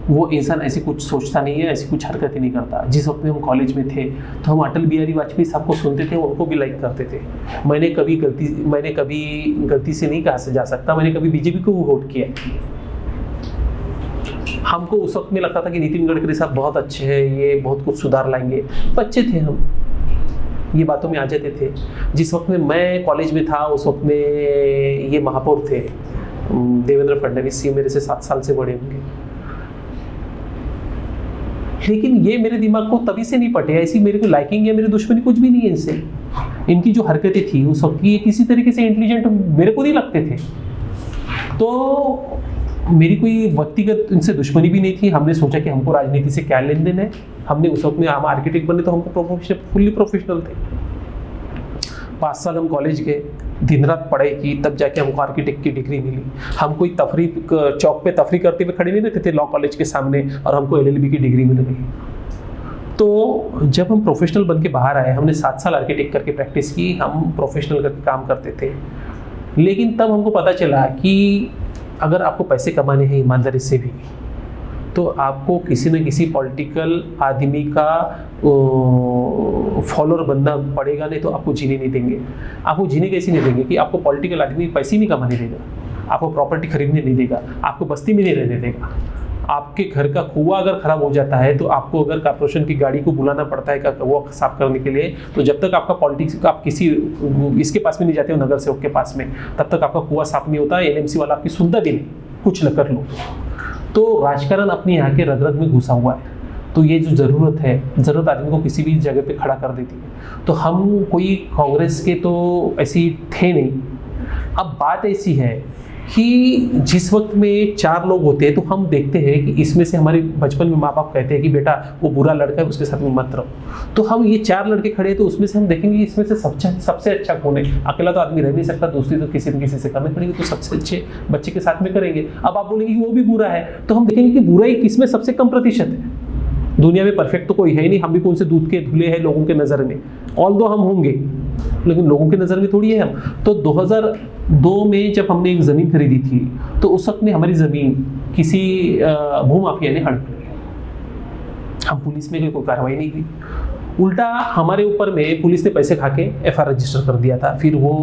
वो इंसान ऐसी कुछ सोचता नहीं है, ऐसी कुछ हरकतें नहीं करता। जिस वक्त में हम कॉलेज में थे तो हम अटल बिहारी वाजपेयी साहब को सुनते थे, उनको भी लाइक करते थे। मैंने कभी गलती से नहीं कहा जा सकता, मैंने कभी बीजेपी को वोट किया। हमको उस वक्त में लगता था कि नितिन गडकरी साहब बहुत अच्छे हैं, ये बहुत कुछ सुधार लाएंगे। बच्चे थे हम, ये बातों में आ जाते थे। जिस वक्त में मैं कॉलेज में था उस वक्त में ये महापौर थे देवेंद्र फडणवीस, ये मेरे से 7 साल से बड़े होंगे। लेकिन ये मेरे दिमाग को तभी से नहीं पटे, ऐसी मेरे को लाइकिंग या मेरी दुश्मनी कुछ भी नहीं है इनसे। इनकी जो हरकतें थी उस वक्त की, ये किसी तरीके से इंटेलिजेंट मेरे को नहीं लगते थे। तो मेरी कोई व्यक्तिगत इनसे दुश्मनी भी नहीं थी। हमने सोचा कि हमको राजनीति से क्या लेन देन है। हमने उस वक्त में हम आर्किटेक्ट बने तो हमको फुल्ली प्रोफेशनल थे। 5 साल हम कॉलेज गए, दिन रात पढ़ाई की, तब जाके हमको आर्किटेक्ट की डिग्री मिली। हम कोई चौक पे तफरी करते हुए खड़े नहीं रहते थे लॉ कॉलेज के सामने और हमको LLB की डिग्री मिल गई। तो जब हम प्रोफेशनल बन के बाहर आए, हमने 7 साल आर्किटेक्ट करके प्रैक्टिस की, हम प्रोफेशनल करके काम करते थे। लेकिन तब हमको पता चला कि अगर आपको पैसे कमाने हैं ईमानदारी से भी, तो आपको किसी न किसी पॉलिटिकल आदमी का फॉलोअर बनना पड़ेगा, नहीं तो आपको जीने नहीं देंगे। आपको जीने कैसे नहीं देंगे कि आपको पॉलिटिकल आदमी पैसे नहीं कमाने देगा, आपको प्रॉपर्टी खरीदने नहीं देगा, आपको बस्ती में नहीं रहने देगा। आपके घर का कुआं अगर खराब हो जाता है तो आपको अगर कॉर्पोरेशन की गाड़ी को बुलाना पड़ता है वो साफ करने के लिए, तो जब तक आपका पॉलिटिक्स आप किसी इसके पास में नहीं जाते हो, नगर सेवक के पास में, तब तक आपका कुआं साफ नहीं होता। NMC वाला आपकी सुनता भी नहीं, कुछ न कर लो। तो राजकारण अपने यहाँ के रग रग में घुसा हुआ है। तो ये जो ज़रूरत आदमी को किसी भी जगह पे खड़ा कर देती है। तो हम कोई कांग्रेस के तो ऐसी थे नहीं। अब बात ऐसी है कि जिस वक्त में 4 लोग होते हैं तो हम देखते हैं कि इसमें से हमारे बचपन में माँ बाप कहते हैं कि बेटा वो बुरा लड़का है, उसके साथ में मत रहो। तो हम ये 4 लड़के खड़े हैं तो उसमें से हम देखेंगे इसमें से सबसे अच्छा कौन है। अकेला तो आदमी रह नहीं सकता, दोस्ती तो किसी न किसी से करनी पड़ेगी, तो सबसे अच्छे बच्चे के साथ में करेंगे। अब आप बोलेंगे कि वो भी बुरा है, तो हम देखेंगे कि बुराई किसमें सबसे कम प्रतिशत है। दुनिया में परफेक्ट तो कोई है नहीं, हम भी कौन से दूध के धुले हैं लोगों के नज़र में, ऑल्दो हम होंगे, लेकिन लोगों की नज़र में थोड़ी है हम। तो 2002 में जब हमने एक ज़मीन खरीदी थी तो उस वक्त में हमारी ज़मीन किसी भूमाफिया ने हड़प ली। हम पुलिस में कोई कार्रवाई नहीं हुई, उल्टा हमारे ऊपर में पुलिस ने पैसे खा के FIR रजिस्टर कर दिया था। फिर वो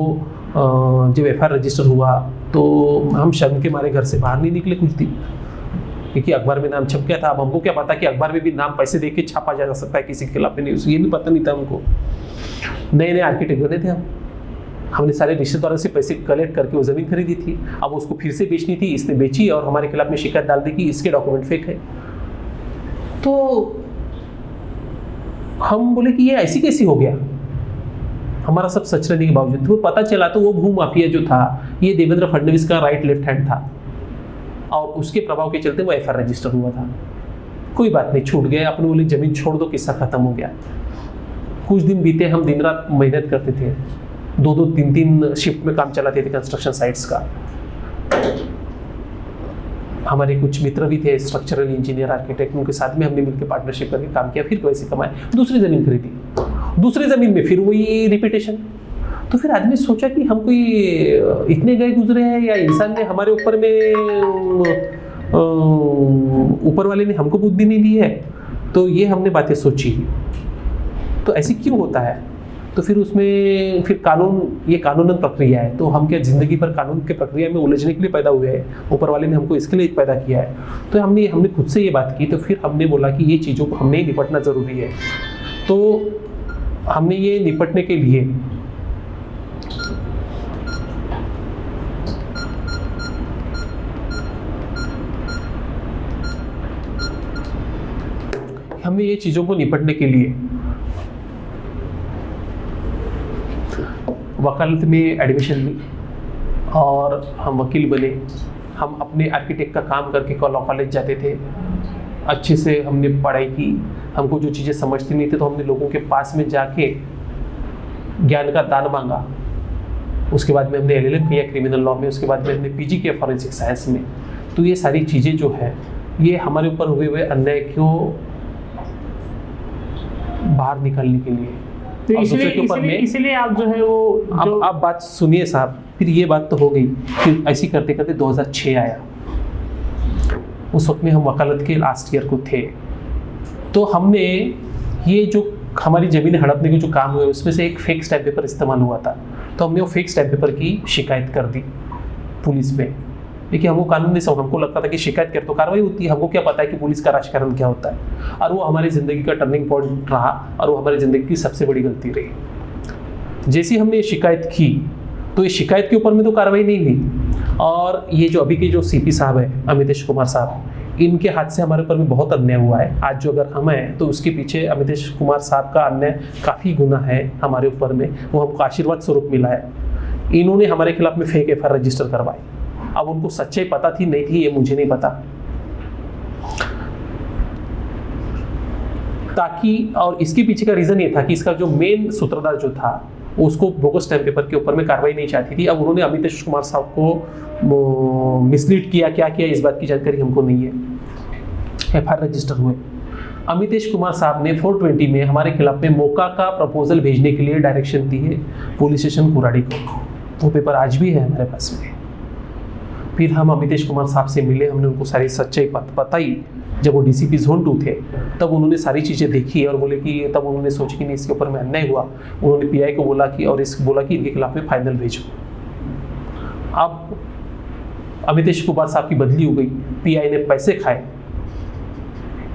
जब FIR रजिस्टर हुआ तो हम शर्म के मारे घर से बाहर नहीं निकले कुछ दिन, क्योंकि अखबार में नाम छप गया था। अब हमको क्या पता कि अखबार में भी नाम पैसे दे के छापा जा सकता है किसी के खिलाफ में, न्यूज़, ये भी पता नहीं था हमको। नए आर्किटेक्ट बने थे हमने सारे रिश्तेदारों से पैसे कलेक्ट करके वो ज़मीन खरीदी थी। अब उसको फिर से बेचनी थी, इसने बेची और हमारे खिलाफ में शिकायत डाल दी कि इसके डॉक्यूमेंट फेक है। तो हम बोले कि ये ऐसी कैसी हो गया, हमारा सब सच रहने के बावजूद। वो पता चला तो वो भूमाफिया जो था ये देवेंद्र फडणवीस का राइट लेफ्ट हैंड था और उसके प्रभाव के चलते वो FIR रजिस्टर हुआ था। कोई बात नहीं, छूट गए, अपने बोली ज़मीन छोड़ दो, किस्सा खत्म हो गया। कुछ दिन बीते, हम दिन रात मेहनत करते थे, 2-2, 3-3 शिफ्ट में काम चलाते थे कंस्ट्रक्शन साइट्स का। हमारे कुछ मित्र भी थे स्ट्रक्चरल इंजीनियर आर्किटेक्ट, उनके साथ में हमने मिलकर पार्टनरशिप करके काम किया। फिर पैसे कमाए, दूसरी ज़मीन खरीदी, दूसरी ज़मीन में फिर वही रिपीटेशन। तो फिर आदमी सोचा कि हम कोई इतने गए गुजरे हैं या इंसान ने हमारे ऊपर में ऊपर वाले ने हमको बुद्धि नहीं दी है। तो ये हमने बातें सोची, तो ऐसी क्यों होता है। तो फिर उसमें फिर ये कानूनन प्रक्रिया है, तो हम क्या ज़िंदगी भर कानून के प्रक्रिया में उलझने के लिए पैदा हुए हैं, ऊपर वाले ने हमको इसके लिए पैदा किया है। तो हमने खुद से ये बात की, तो फिर हमने बोला कि ये चीज़ों को हमने निपटना ज़रूरी है। तो हमने ये निपटने के लिए हमने ये चीज़ों को निपटने के लिए वकालत में एडमिशन ली और हम वकील बने। हम अपने आर्किटेक्ट का काम करके लॉ कॉलेज जाते थे, अच्छे से हमने पढ़ाई की। हमको जो चीज़ें समझती नहीं थी तो हमने लोगों के पास में जाके ज्ञान का दान मांगा। उसके बाद में हमने LLM किया क्रिमिनल लॉ में, उसके बाद में हमने PG किया फॉरेंसिक साइंस में। तो ये सारी चीज़ें जो है ये हमारे ऊपर हुए अन्याय को बाहर निकालने के लिए। तो इसलिए आप जो है वो जो आप बात सुनिए साहब, फिर ये बात तो हो गई। फिर ऐसी करते करते 2006 आया। उस वक्त में हम वकालत के लास्ट ईयर को थे। तो हमने ये जो हमारी ज़मीन हड़पने के जो काम हुए उसमें से एक फेक स्टैम्प पेपर इस्तेमाल हुआ था। तो हमने वो फेक स्टैम्प पेपर की शिकायत कर दी पुलिस में। देखिए हमको कानून नहीं समझ, हमको लगता था कि शिकायत कर तो कार्रवाई होती है, हमको क्या पता है कि पुलिस का राजकारण क्या होता है। और वो हमारी ज़िंदगी का टर्निंग पॉइंट रहा और वो हमारी ज़िंदगी की सबसे बड़ी गलती रही। जैसे ही हमने ये शिकायत की तो ये शिकायत के ऊपर में तो कार्रवाई नहीं हुई। और ये जो अभी के जो CP साहब है अमितेश कुमार साहब, इनके हाथ से हमारे ऊपर में बहुत अन्याय हुआ है। आज जो अगर हम हैं तो उसके पीछे अमितेश कुमार साहब का अन्याय काफ़ी गुना है हमारे ऊपर में। वो हमको आशीर्वाद स्वरूप मिला है। इन्होंने हमारे खिलाफ में फेक FIR रजिस्टर करवाई। अब उनको सच्चाई पता थी नहीं थी ये मुझे नहीं पता, ताकि और इसके पीछे का रीज़न ये था कि इसका जो मेन सूत्रधार जो था उसको बोगस स्टैम्प पेपर के ऊपर में कार्रवाई नहीं चाहती थी। अब उन्होंने अमितेश कुमार साहब को मिसलीड किया, क्या किया इस बात की जानकारी हमको नहीं है। FIR रजिस्टर हुए। अमितेश कुमार साहब ने 420 में हमारे खिलाफ में मौका का प्रपोजल भेजने के लिए डायरेक्शन दी है पुलिस स्टेशन कुराड़ी को। वो पेपर आज भी है हमारे पास में। फिर हम अमितेश कुमार साहब से मिले, हमने उनको सारी सच्चाई बताई। जब वो DCP Zone 2 थे तब उन्होंने सारी चीज़ें देखी और बोले कि तब उन्होंने सोची कि नहीं इसके ऊपर में अन्याय हुआ। उन्होंने PI को बोला कि इनके खिलाफ में फाइनल भेजो। अब अमितेश कुमार साहब की बदली हो गई, PI ने पैसे खाए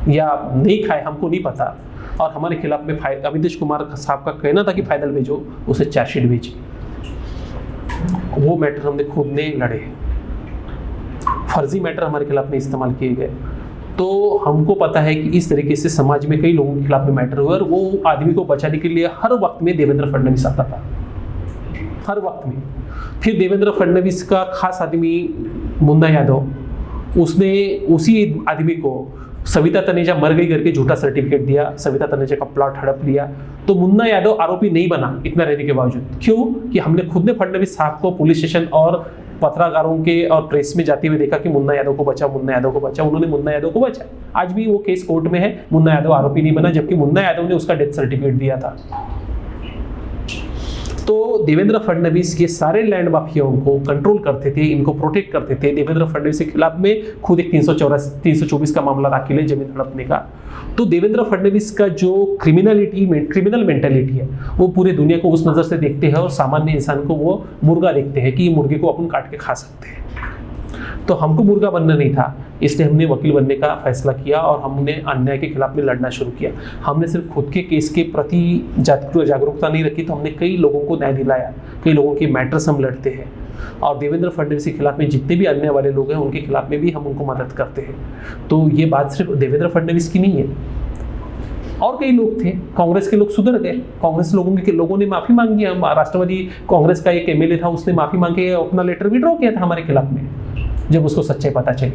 या नहीं खाए हमको नहीं पता, और हमारे खिलाफ में अमितेश कुमार साहब का कहना था कि फाइनल भेजो, उसे चार्जशीट भेजी। वो मैटर हमने खुद ने लड़े, फर्जी मैटर हमारे खिलाफ में इस्तेमाल किए गए। तो हमको पता है कि इस तरीके से समाज में कई लोगों के खिलाफ में मैटर हुए और वो आदमी को बचाने के लिए हर वक्त में देवेंद्र फडणवीस आता था, हर वक्त में। फिर देवेंद्र फडणवीस का खास आदमी मुन्ना यादव, उसने उसी आदमी को सविता तनेजा मर गई करके झूठा सर्टिफिकेट दिया, सविता तनेजा का प्लॉट हड़प लिया। तो मुन्ना यादव आरोपी नहीं बना इतना रहने के बावजूद। क्यों? कि हमने खुद ने फडणवीस साहब को पुलिस स्टेशन और पत्रकारों के और प्रेस में जाते हुए देखा कि मुन्ना यादव को बचा, मुन्ना यादव को बचा। उन्होंने मुन्ना यादव को बचा। आज भी वो केस कोर्ट में है, मुन्ना यादव आरोपी नहीं बना, जबकि मुन्ना यादव ने उसका डेथ सर्टिफिकेट दिया था। तो देवेंद्र फडणवीस ये सारे लैंड माफियाओं को कंट्रोल करते थे, इनको प्रोटेक्ट करते थे। देवेंद्र फडणवीस के खिलाफ में खुद एक 324 का मामला दाखिल है जमीन हड़पने का। तो देवेंद्र फडणवीस का जो क्रिमिनल मेंटालिटी है वो पूरे दुनिया को उस नज़र से देखते हैं और सामान्य इंसान को वो मुर्गा देखते हैं कि मुर्गे को अपन काट के खा सकते हैं। तो हमको मुर्गा बनना नहीं था, इसलिए हमने वकील बनने का फैसला किया और हमने अन्याय के खिलाफ में लड़ना शुरू किया। हमने सिर्फ खुद के केस के प्रति जागरूकता नहीं रखी, तो हमने कई लोगों को न्याय दिलाया, कई लोगों के मैटर्स हम लड़ते हैं। और देवेंद्र फडणवीस के खिलाफ में जितने भी अन्याय वाले लोग हैं उनके खिलाफ में भी हम उनको मदद करते हैं। तो ये बात सिर्फ देवेंद्र फडणवीस की नहीं है, और कई लोग थे। कांग्रेस के लोग सुधर गए, कांग्रेस लोगों ने माफ़ी मांगी। राष्ट्रवादी कांग्रेस का एक MLA था, उसने माफ़ी मांग के अपना लेटर विड्रॉ किया था हमारे खिलाफ में जब उसको सच्चाई पता चली।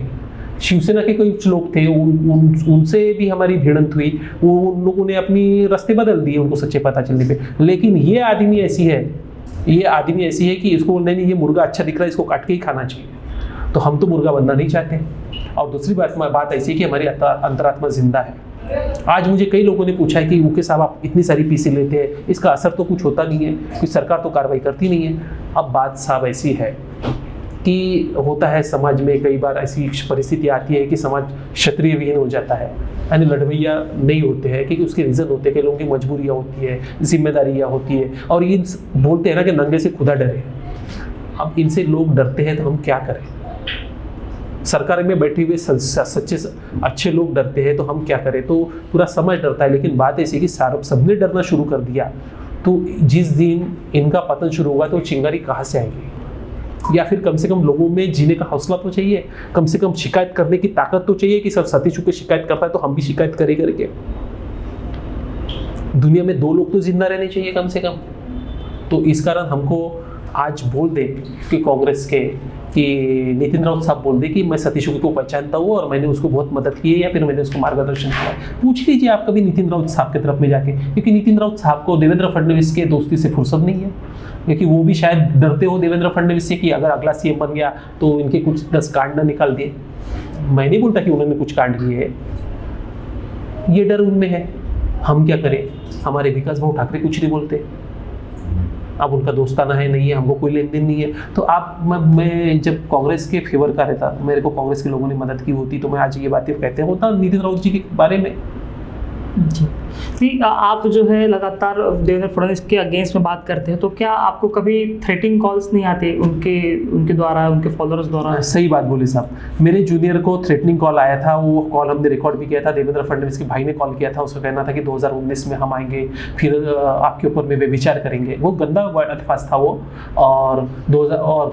शिवसेना के कुछ लोग थे, उनसे भी हमारी भिड़ंत हुई, उन लोगों ने अपनी रास्ते बदल दिए उनको सच्चाई पता चलने पे। लेकिन ये आदमी ऐसी है कि इसको नहीं ये मुर्गा अच्छा दिख रहा है, इसको काट के ही खाना चाहिए। तो हम तो मुर्गा बनना नहीं चाहते। और दूसरी बात ऐसी है कि हमारी अंतरात्मा जिंदा है। आज मुझे कई लोगों ने पूछा है कि ओके साहब आप इतनी सारी पीसी लेते हैं, इसका असर तो कुछ होता नहीं है, कि सरकार तो कार्रवाई करती नहीं है। अब बात साहब ऐसी है कि होता है समाज में कई बार ऐसी परिस्थिति आती है कि समाज क्षत्रिय विहीन हो जाता है, यानी लड़वैया नहीं होते हैं, क्योंकि उसके रीज़न होते हैं, कई लोगों की मजबूरियाँ होती है, जिम्मेदारियाँ होती है, और ये बोलते हैं ना कि नंगे से खुदा डरे। अब इनसे लोग डरते हैं तो हम क्या करें? सरकार में बैठे हुए सच्चे अच्छे लोग डरते हैं तो हम क्या करें? तो पूरा समाज डरता है। लेकिन बात ऐसी कि सबने डरना शुरू कर दिया तो जिस दिन इनका पतन शुरू होगा तो चिंगारी कहाँ से आएगी? या फिर कम से कम लोगों में जीने का हौसला तो चाहिए, कम से कम शिकायत करने की ताकत तो चाहिए कि सब सतीश को शिकायत करता है तो हम भी शिकायत करें करके। दुनिया में 2 लोग तो जिंदा रहने चाहिए कम से कम। तो इस कारण हमको आज बोल दे कि कांग्रेस के कि नितिन राउत साहब बोल दे कि मैं सतीश उके को पहचानता हूँ और मैंने उसको बहुत मदद की है या फिर मैंने उसको मार्गदर्शन किया है। पूछ लीजिए आप कभी नितिन राउत साहब की तरफ में जाके, क्योंकि नितिन राउत साहब को देवेंद्र फडणवीस के दोस्ती से फुर्सत नहीं है, क्योंकि वो भी शायद डरते हो देवेंद्र फडणवीस से कि अगर अगला सीएम बन गया तो इनके कुछ 10 कांड ना निकाल दिए। मैं नहीं बोलता कि उन्होंने कुछ कांड किए हैं, ये डर उनमें है। हम क्या करें, हमारे विकास भाऊ ठाकरे कुछ नहीं बोलते। अब उनका दोस्ताना है नहीं है, हमको कोई लेन देन नहीं है। तो आप मैं जब कांग्रेस के फेवर का रहता, मेरे को कांग्रेस के लोगों ने मदद की होती तो मैं आज ये बातें कहते होता नितिन राउत जी के बारे में। जी नहीं, आप जो है लगातार देवेंद्र फडणवीस के अगेंस्ट में बात करते हैं, तो क्या आपको कभी थ्रेटिंग कॉल्स नहीं आते उनके द्वारा, उनके फॉलोअर्स द्वारा? सही बात बोले साहब, मेरे जूनियर को थ्रेटनिंग कॉल आया था, वो कॉल हमने रिकॉर्ड भी किया था। देवेंद्र फडणवीस के भाई ने कॉल किया था, उसका कहना था कि 2019 में हम आएंगे, फिर आपके ऊपर में वे विचार करेंगे। वो गंदा अल्फाज था वो। और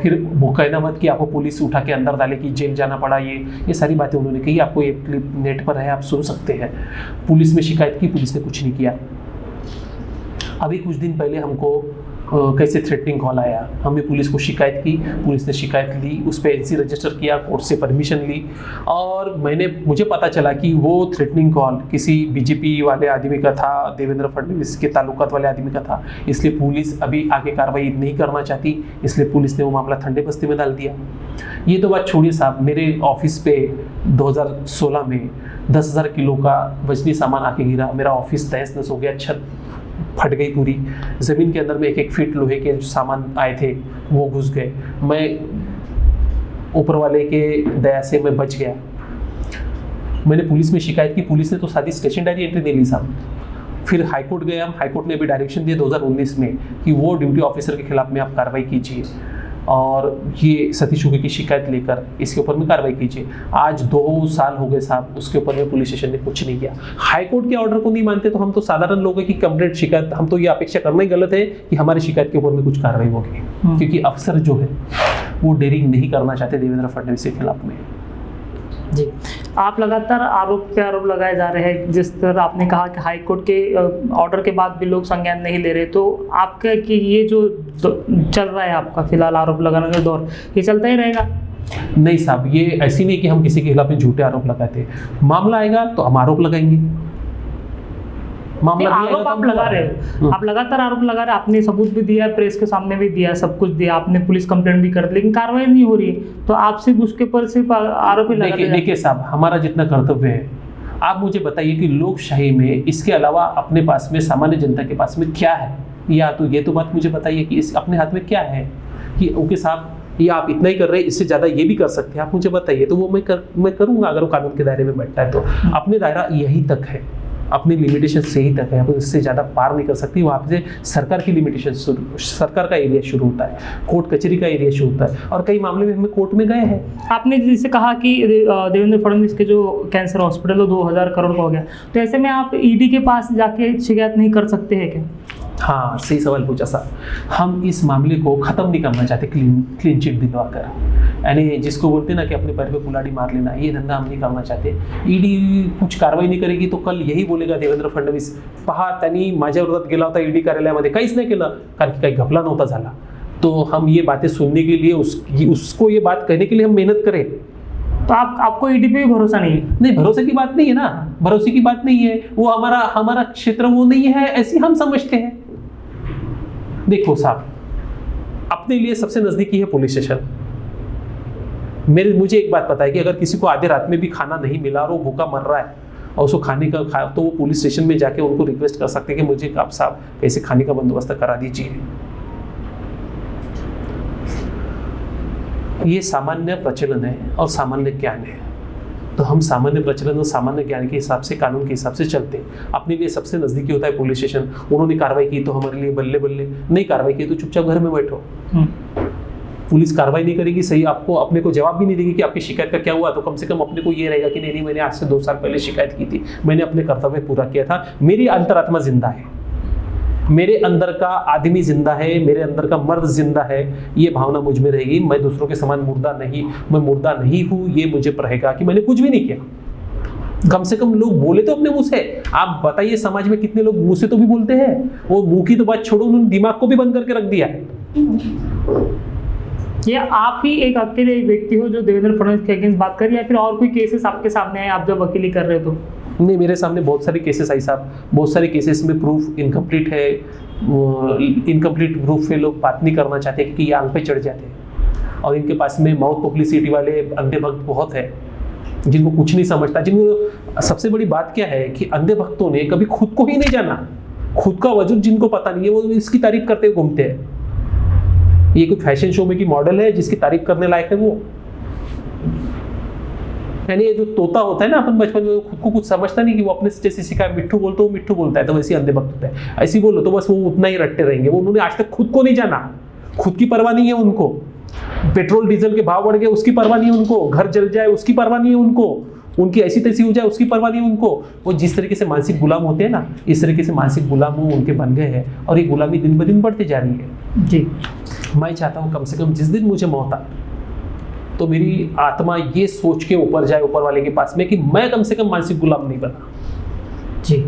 फिर वो कहना मत कि आपको पुलिस उठा के अंदर डाले कि जेल जाना पड़ा, ये सारी बातें उन्होंने कही। आपको ये क्लिप नेट पर है, आप सुन सकते हैं। पुलिस में शिकायत की, पुलिस ने कुछ नहीं किया। अभी कुछ दिन पहले हमको कैसे थ्रेटनिंग कॉल आया, हमने पुलिस को शिकायत की, पुलिस ने शिकायत ली, उस पर एनसी रजिस्टर किया, कोर्ट से परमिशन ली, और मुझे पता चला कि वो थ्रेटनिंग कॉल किसी बीजेपी वाले आदमी का था, देवेंद्र फडणवीस के ताल्लुकात वाले आदमी का था। इसलिए पुलिस अभी आगे कार्रवाई नहीं करना चाहती, इसलिए पुलिस ने वो मामला ठंडे बस्ते में डाल दिया। ये तो बात छोड़िए साहब, मेरे ऑफिस पे 2016 में 10,000 किलो का वजनी सामान आके गिरा, मेरा ऑफिस तहस नहस हो गया, छत फट गई पूरी, ज़मीन के अंदर में 1-1 फीट लोहे के जो सामान आए थे वो घुस गए। मैं ऊपर वाले के दया से मैं बच गया। मैंने पुलिस में शिकायत की, पुलिस ने तो सादी स्टेशन डायरी एंट्री दे ली साहब। फिर हाईकोर्ट गए हम, हाईकोर्ट ने भी डायरेक्शन दिया 2019 में कि वो ड्यूटी ऑफिसर के खिलाफ में आप कार्रवाई कीजिए और ये सतीश उके की शिकायत लेकर इसके ऊपर में कार्रवाई कीजिए। आज 2 साल हो गए साहब, उसके ऊपर में पुलिस स्टेशन ने कुछ नहीं किया। हाईकोर्ट के ऑर्डर को नहीं मानते तो हम तो साधारण लोग हैं कि कंप्लेंट शिकायत, हम तो ये अपेक्षा करना ही गलत है कि हमारी शिकायत के ऊपर में कुछ कार्रवाई होगी, क्योंकि अफसर जो है वो डेयरिंग नहीं करना चाहते देवेंद्र फडणवीस के खिलाफ में। जी, आप लगातार आरोप पे आरोप लगाए जा रहे हैं। जिस तरह आपने कहा कि हाई कोर्ट के ऑर्डर के बाद भी लोग संज्ञान नहीं ले रहे, तो आपका कि ये जो चल रहा है आपका फिलहाल आरोप लगाने का दौर, ये चलता ही रहेगा? नहीं साहब, ये ऐसी नहीं कि हम किसी के खिलाफ में झूठे आरोप लगाते। मामला आएगा तो हम आरोप लगाएंगे। आरोप आप लगा रहे हो, आप लगातार आरोप लगा रहे हैं, आपने सबूत भी दिया, प्रेस के सामने भी दिया, सब कुछ दिया, आपने पुलिस कंप्लेंट भी कर दी, लेकिन कार्रवाई नहीं हो रही है, तो आप सिर्फ उसके ऊपर सिर्फ आरोप ही लगा रहे हैं। देखिए साहब, हमारा जितना कर्तव्य है, आप मुझे बताइए कि लोकशाही में इसके अलावा अपने पास में सामान्य जनता के पास में क्या है? या तो ये तो बात मुझे बताइए कि इस अपने हाथ में क्या है कि ओके साहब ये आप इतना ही कर रहे हैं, इससे ज़्यादा ये भी कर सकते हैं, आप मुझे बताइए, तो वो मैं करूँगा अगर वो कानून के दायरे में बैठता है तो। अपने दायरा यही तक है, अपने लिमिटेशन से ही तक है, आप इससे ज़्यादा पार नहीं कर सकती। वहाँ से सरकार की लिमिटेशन सरकार का एरिया शुरू होता है, कोर्ट कचहरी का एरिया शुरू होता है, और कई मामले में हम कोर्ट में गए हैं। आपने जैसे कहा कि देवेंद्र फडणवीस के जो कैंसर हॉस्पिटल 2000 करोड़ का हो गया, तो ऐसे में आप ईडी के पास जाके शिकायत नहीं कर सकते हैं क्या? हाँ, सही सवाल पूछा साहब। हम इस मामले को ख़त्म नहीं करना चाहते क्लीन चिट दिलवा कर, यानी जिसको बोलते ना कि अपने पैर पे कुल्हाड़ी मार लेना, ये धंधा हम नहीं करना चाहते। ईडी कुछ कारवाई नहीं करेगी तो कल यही बोलेगा देवेंद्र फडणवीस, पहा त्यांनी माझ्या विरोधात गेला होता ईडी कार्यालयामध्ये, काहीच नाही केलं कारण की काही घपला नव्हता झाला। तो हम ये बातें सुनने के लिए उसको ये बात कहने के लिए हम मेहनत करें। तो आपको ईडी पे भी भरोसा नहीं है? नहीं, भरोसे की बात नहीं है ना, भरोसे की बात नहीं है, वो हमारा क्षेत्र वो नहीं है, ऐसी हम समझते हैं। देखो साहब, अपने लिए सबसे नजदीकी है पुलिस स्टेशन। मुझे एक बात पता है कि अगर किसी को आधे रात में भी खाना नहीं मिला और वो भूखा मर रहा है और उसको खाने का तो वो पुलिस स्टेशन में जाके उनको रिक्वेस्ट कर सकते हैं कि मुझे आप साहब ऐसे खाने का बंदोबस्त करा दीजिए। ये सामान्य प्रचलन है और सामान्य ज्ञान है, तो हम सामान्य प्रचलन और सामान्य ज्ञान के हिसाब से, कानून के हिसाब से चलते हैं। अपने लिए सबसे नजदीकी होता है पुलिस स्टेशन। उन्होंने कार्रवाई की तो हमारे लिए बल्ले बल्ले, नहीं कार्रवाई की तो चुपचाप घर में बैठो। पुलिस कार्रवाई नहीं करेगी, सही आपको अपने को जवाब भी नहीं देगी कि आपकी शिकायत का क्या हुआ, तो कम से कम अपने को ये रहेगा कि नहीं मैंने आज से 2 साल पहले शिकायत की थी, मैंने अपने कर्तव्य पूरा किया था, मेरी अंतरात्मा जिंदा है, मेरे अंदर का आदमी जिंदा है, मेरे अंदर का मर्द जिंदा है, ये भावना मुझ में रहेगी। मैं दूसरों के समान मुर्दा नहीं हूँ, ये मुझे रहेगा कि मैंने कुछ भी नहीं किया। कम से कम लोग बोले तो अपने मुंह से। आप बताइए समाज में कितने लोग मुंह से तो भी बोलते हैं, वो मुंह की तो बात छोड़ो, उन्होंने दिमाग को भी बंद करके रख दिया है। ये आप ही एक अकेले एक व्यक्ति हो जो देवेंद्र फडणवीस के अगेंस्ट बात कर, या फिर और कोई केसेस आपके सामने आए आप जब वकीली कर रहे हो तो? नहीं, मेरे सामने बहुत सारे केसेस आई साहब, बहुत सारे केसेस में प्रूफ इनकम्प्लीट है। इनकम्प्लीट प्रूफ पे लोग बात नहीं करना चाहते क्योंकि ये आंख पे चढ़ जाते हैं, और इनके पास में माउथ पब्लिसिटी वाले अंधे भक्त बहुत है जिनको कुछ नहीं समझता। जिनको सबसे बड़ी बात क्या है कि अंधे भक्तों ने कभी खुद को ही नहीं जाना, खुद का वजूद जिनको पता नहीं है वो इसकी तारीफ करते हुए घूमते हैं। ये कोई फैशन शो में की मॉडल है जिसकी तारीफ करने लायक है वो? यानी ये जो तोता होता है ना, अपन बचपन में खुद को कुछ समझता नहीं कि वो अपने से जैसे सिखा मिट्ठू बोलते वो मिट्ठू बोलता है, तो वैसे अंधे भक्त होता है। ऐसी बोलो तो बस वो उतना ही रटते रहेंगे। वो उन्होंने आज तक खुद को नहीं जाना, खुद की परवाह नहीं है उनको। पेट्रोल डीजल के भाव बढ़ गए उसकी परवाह नहीं है उनको, घर जल जाए उसकी परवाह नहीं है उनको, उनकी ऐसी तैसी हो जाए उसकी परवाह नहीं है उनको। वो जिस तरीके से मानसिक गुलाम होते हैं ना, इस तरीके से मानसिक गुलाम वो उनके बन गए हैं, और ये गुलामी दिन ब दिन बढ़ती जा रही है। जी, मैं चाहता हूँ कम से कम जिस दिन मुझे मौत आए तो मेरी आत्मा ये सोच के ऊपर जाए ऊपर वाले के पास में कि मैं कम से कम मानसिक गुलाम नहीं बना। जी।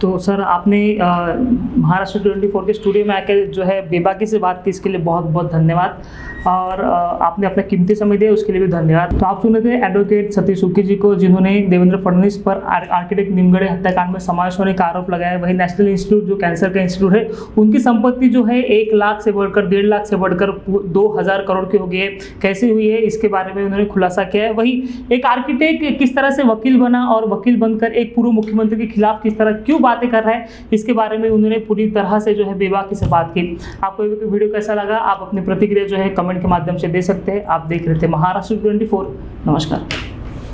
तो सर आपने महाराष्ट्र 24 के स्टूडियो में आकर जो है बेबाकी से बात की, इसके लिए बहुत बहुत धन्यवाद, और आपने अपना कीमती समय दिया उसके लिए भी धन्यवाद। तो आप सुने थे एडवोकेट सतीश उके जी को, जिन्होंने देवेंद्र फडणवीस पर आर्किटेक्ट निमगढ़े हत्याकांड में समावेश होने का आरोप लगाया। वही नेशनल इंस्टीट्यूट जो कैंसर का इंस्टीट्यूट है, उनकी संपत्ति जो है 1 लाख से बढ़कर 1.5 लाख से बढ़कर 2000 करोड़ की हो गई है। कैसे हुई है इसके बारे में उन्होंने खुलासा किया है। वही एक आर्किटेक्ट किस तरह से वकील बना और वकील बनकर एक पूर्व मुख्यमंत्री के खिलाफ किस तरह क्यों बातें कर रहा है, इसके बारे में उन्होंने पूरी तरह से जो है बेबाकी से बात की। आपको ये वीडियो कैसा लगा, आप अपनी प्रतिक्रिया जो है कमेंट के माध्यम से दे सकते हैं। आप देख रहे थे महाराष्ट्र 24। नमस्कार।